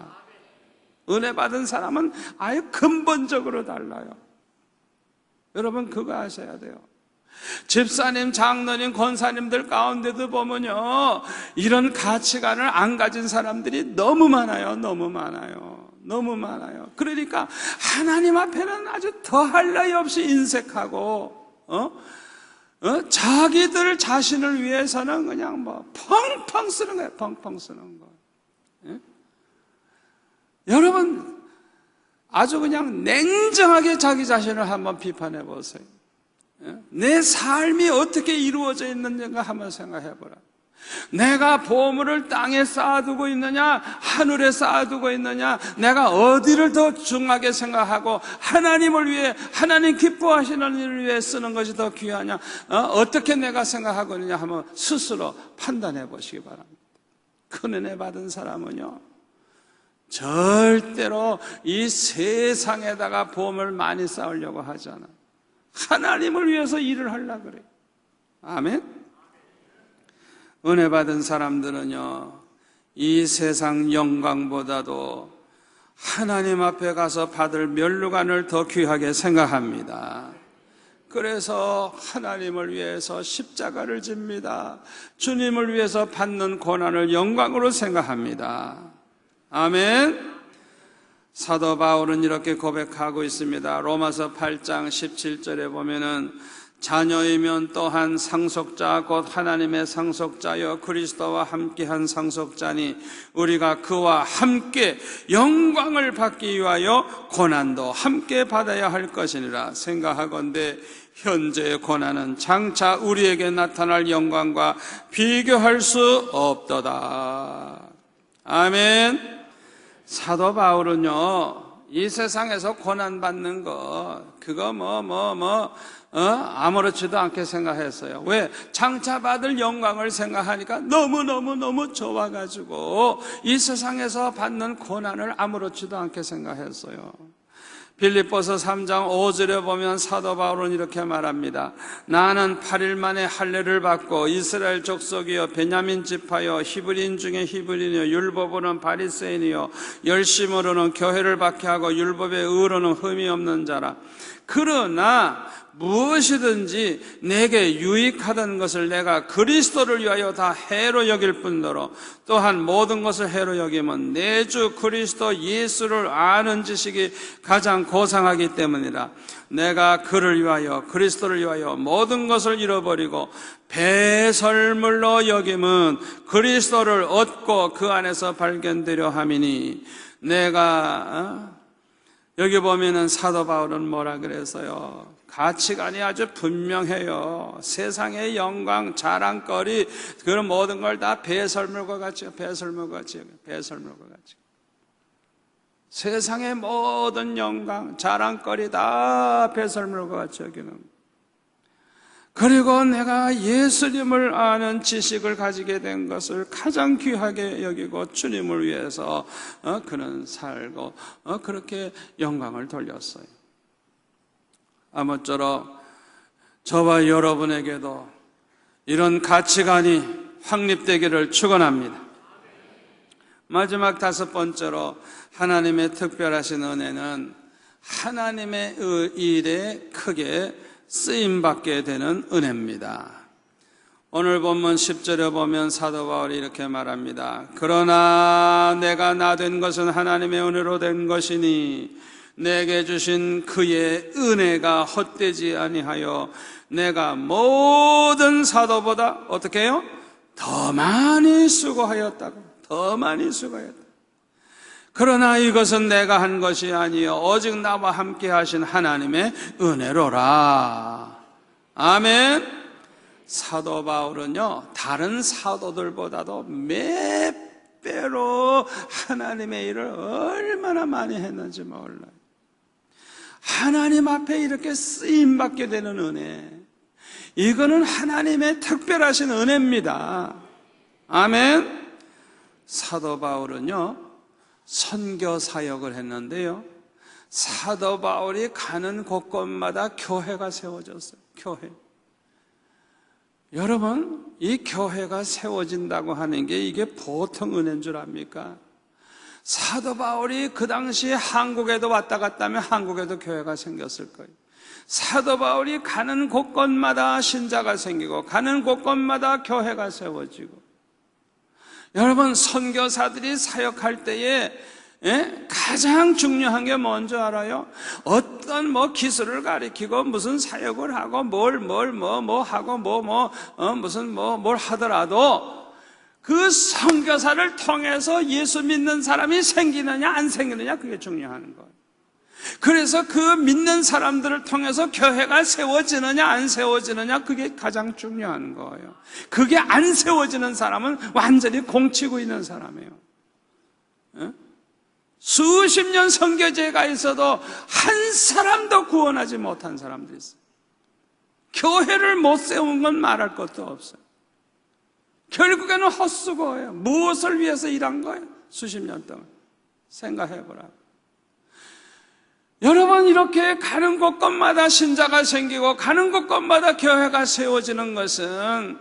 은혜 받은 사람은 아예 근본적으로 달라요. 여러분 그거 아셔야 돼요. 집사님, 장로님, 권사님들 가운데도 보면요, 이런 가치관을 안 가진 사람들이 너무 많아요. 그러니까 하나님 앞에는 아주 더할 나위 없이 인색하고 자기들 자신을 위해서는 그냥 펑펑 쓰는 거예요. 펑펑 쓰는 거. 예? 여러분 아주 그냥 냉정하게 자기 자신을 한번 비판해 보세요. 내 삶이 어떻게 이루어져 있는가 한번 생각해 보라. 내가 보물을 땅에 쌓아두고 있느냐, 하늘에 쌓아두고 있느냐, 내가 어디를 더 중하게 생각하고 하나님을 위해, 하나님 기뻐하시는 일을 위해 쓰는 것이 더 귀하냐, 어떻게 내가 생각하고 있느냐 한번 스스로 판단해 보시기 바랍니다. 큰 은혜 받은 사람은요, 절대로 이 세상에다가 보물 많이 쌓으려고 하잖아. 하나님을 위해서 일을 하려고 그래요. 아멘. 은혜 받은 사람들은요, 이 세상 영광보다도 하나님 앞에 가서 받을 면류관을 더 귀하게 생각합니다. 그래서 하나님을 위해서 십자가를 집니다. 주님을 위해서 받는 고난을 영광으로 생각합니다. 아멘. 사도 바울은 이렇게 고백하고 있습니다. 로마서 8장 17절에 보면은 자녀이면 또한 상속자 곧 하나님의 상속자여 그리스도와 함께한 상속자니 우리가 그와 함께 영광을 받기 위하여 고난도 함께 받아야 할 것이니라 생각하건대 현재의 고난은 장차 우리에게 나타날 영광과 비교할 수 없도다. 아멘. 사도 바울은요, 이 세상에서 고난받는 거 그거 아무렇지도 않게 생각했어요. 왜? 장차 받을 영광을 생각하니까 너무 좋아가지고 이 세상에서 받는 고난을 아무렇지도 않게 생각했어요. 빌립보서 3장 5절에 보면 사도 바울은 이렇게 말합니다. 나는 8일 만에 할례를 받고 이스라엘 족속이요 베냐민 지파요 히브리인 중에 히브리인이요 율법으로는 바리새인이요 열심으로는 교회를 박해하고 율법의 의로는 흠이 없는 자라. 그러나 무엇이든지 내게 유익하던 것을 내가 그리스도를 위하여 다 해로 여길 뿐더러 또한 모든 것을 해로 여기면 내 주 그리스도 예수를 아는 지식이 가장 고상하기 때문이라. 내가 그를 위하여 그리스도를 위하여 모든 것을 잃어버리고 배설물로 여김은 그리스도를 얻고 그 안에서 발견되려 함이니. 내가 여기 보면은 사도 바울은 뭐라 그래서요? 가치관이 아주 분명해요. 세상의 영광, 자랑거리, 그런 모든 걸 다 배설물과 같이, 배설물과 같이. 세상의 모든 영광, 자랑거리 다 배설물과 같이 여기는. 그리고 내가 예수님을 아는 지식을 가지게 된 것을 가장 귀하게 여기고 주님을 위해서 그는 살고 그렇게 영광을 돌렸어요. 아무쪼록 저와 여러분에게도 이런 가치관이 확립되기를 축원합니다. 마지막 5번째로 하나님의 특별하신 은혜는 하나님의 일에 크게 쓰임받게 되는 은혜입니다. 오늘 본문 10절에 보면 사도 바울이 이렇게 말합니다. 그러나 내가 나 된 것은 하나님의 은혜로 된 것이니 내게 주신 그의 은혜가 헛되지 아니하여 내가 모든 사도보다 어떻게 해요? 더 많이 수고하였다고. 더 많이 수고하였다. 그러나 이것은 내가 한 것이 아니요 오직 나와 함께 하신 하나님의 은혜로라. 아멘. 사도 바울은요 다른 사도들보다도 몇 배로 하나님의 일을 얼마나 많이 했는지 몰라요. 하나님 앞에 이렇게 쓰임받게 되는 은혜, 이거는 하나님의 특별하신 은혜입니다. 아멘. 사도 바울은요 선교 사역을 했는데요, 사도 바울이 가는 곳곳마다 교회가 세워졌어요. 교회. 여러분, 이 교회가 세워진다고 하는 게 이게 보통 은혜인 줄 압니까? 사도 바울이 그 당시에 한국에도 왔다 갔다 하면 한국에도 교회가 생겼을 거예요. 사도 바울이 가는 곳곳마다 신자가 생기고 가는 곳곳마다 교회가 세워지고. 여러분, 선교사들이 사역할 때에 가장 중요한 게 뭔지 알아요? 어떤 기술을 가리키고 무슨 사역을 하고 뭘 하더라도 그 선교사를 통해서 예수 믿는 사람이 생기느냐 안 생기느냐, 그게 중요한 거예요. 그래서 그 믿는 사람들을 통해서 교회가 세워지느냐 안 세워지느냐, 그게 가장 중요한 거예요. 그게 안 세워지는 사람은 완전히 공치고 있는 사람이에요. 수십 년 선교제가 있어도 한 사람도 구원하지 못한 사람들이 있어요. 교회를 못 세운 건 말할 것도 없어요. 결국에는 헛수고예요. 무엇을 위해서 일한 거예요? 수십 년 동안. 생각해보라고. 여러분, 이렇게 가는 곳곳마다 신자가 생기고 가는 곳곳마다 교회가 세워지는 것은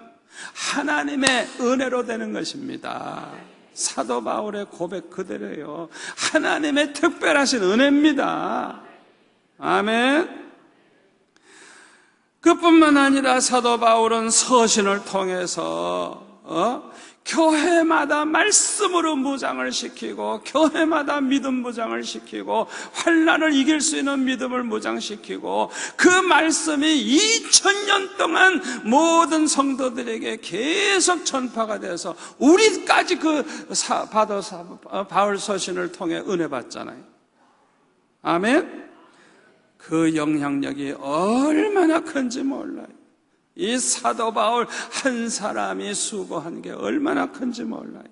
하나님의 은혜로 되는 것입니다. 사도 바울의 고백 그대로예요. 하나님의 특별하신 은혜입니다. 아멘. 그뿐만 아니라 사도 바울은 서신을 통해서 교회마다 말씀으로 무장을 시키고, 교회마다 믿음 무장을 시키고, 환난을 이길 수 있는 믿음을 무장시키고, 그 말씀이 2000년 동안 모든 성도들에게 계속 전파가 돼서 우리까지 바울 서신을 통해 은혜 받잖아요. 아멘. 그 영향력이 얼마나 큰지 몰라요. 이 사도 바울 한 사람이 수고한 게 얼마나 큰지 몰라요.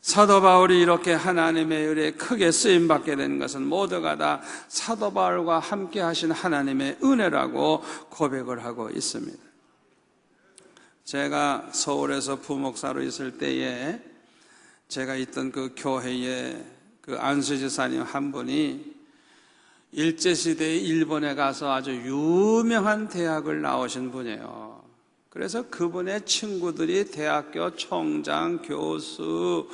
사도 바울이 이렇게 하나님의 은혜에 크게 쓰임받게 된 것은 모두가 다 사도 바울과 함께 하신 하나님의 은혜라고 고백을 하고 있습니다. 제가 서울에서 부목사로 있을 때에 제가 있던 그 교회에 그 안수지사님 한 분이 일제시대에 일본에 가서 아주 유명한 대학을 나오신 분이에요. 그래서 그분의 친구들이 대학교 총장, 교수,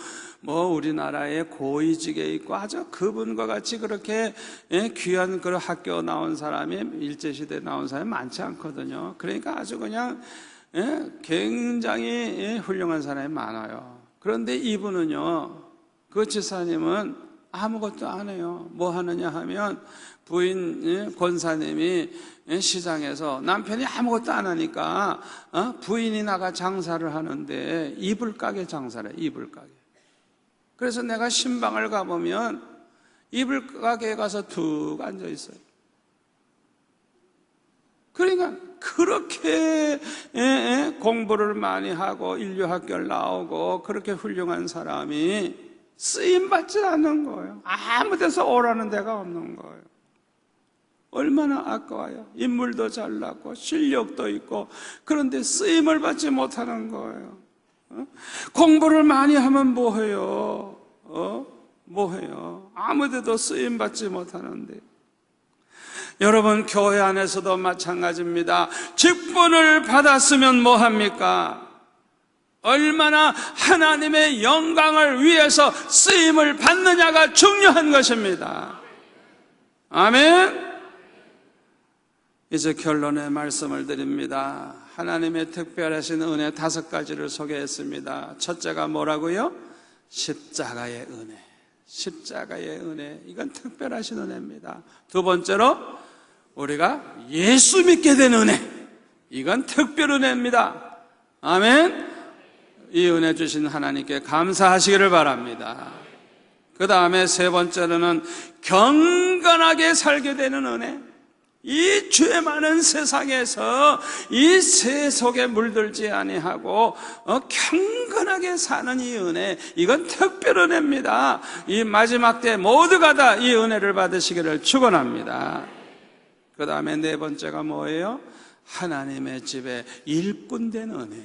우리나라의 고위직에 있고 아주 그분과 같이 그렇게 귀한 그런 학교 나온 사람이, 일제시대에 나온 사람이 많지 않거든요. 그러니까 아주 그냥 굉장히 훌륭한 사람이 많아요. 그런데 이분은요, 그 지사님은 아무것도 안 해요. 뭐 하느냐 하면 부인 권사님이 시장에서 남편이 아무것도 안 하니까 부인이 나가 장사를 하는데 이불 가게 장사를 해요. 이불 가게. 그래서 내가 신방을 가보면 이불 가게에 가서 툭 앉아 있어요. 그러니까 그렇게 공부를 많이 하고 인류학교를 나오고 그렇게 훌륭한 사람이 쓰임받지 않는 거예요. 아무 데서 오라는 데가 없는 거예요. 얼마나 아까워요. 인물도 잘났고 실력도 있고 그런데 쓰임을 받지 못하는 거예요. 공부를 많이 하면 뭐해요? 뭐해요? 아무 데도 쓰임받지 못하는데. 여러분, 교회 안에서도 마찬가지입니다. 직분을 받았으면 뭐합니까? 얼마나 하나님의 영광을 위해서 쓰임을 받느냐가 중요한 것입니다. 아멘. 이제 결론의 말씀을 드립니다. 하나님의 특별하신 은혜 5가지를 소개했습니다. 첫째가 뭐라고요? 십자가의 은혜. 십자가의 은혜. 이건 특별하신 은혜입니다. 두 번째로 우리가 예수 믿게 된 은혜. 이건 특별 은혜입니다. 아멘. 이 은혜 주신 하나님께 감사하시기를 바랍니다. 그 다음에 세 번째로는 경건하게 살게 되는 은혜. 이 죄 많은 세상에서 이 세 속에 물들지 아니하고 경건하게 사는 이 은혜, 이건 특별 은혜입니다. 이 마지막 때 모두가 다 이 은혜를 받으시기를 축원합니다. 그 다음에 네 번째가 뭐예요? 하나님의 집에 일꾼된 은혜.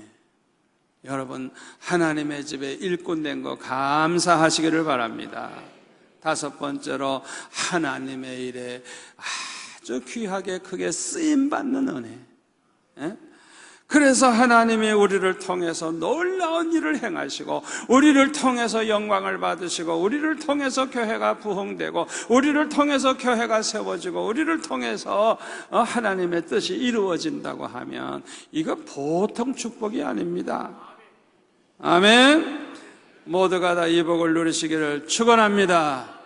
여러분, 하나님의 집에 일꾼된 거 감사하시기를 바랍니다. 다섯 번째로 하나님의 일에 아주 귀하게 크게 쓰임받는 은혜. 그래서 하나님이 우리를 통해서 놀라운 일을 행하시고 우리를 통해서 영광을 받으시고 우리를 통해서 교회가 부흥되고 우리를 통해서 교회가 세워지고 우리를 통해서 하나님의 뜻이 이루어진다고 하면 이거 보통 축복이 아닙니다. 아멘. 모두가 다 이 복을 누리시기를 축원합니다.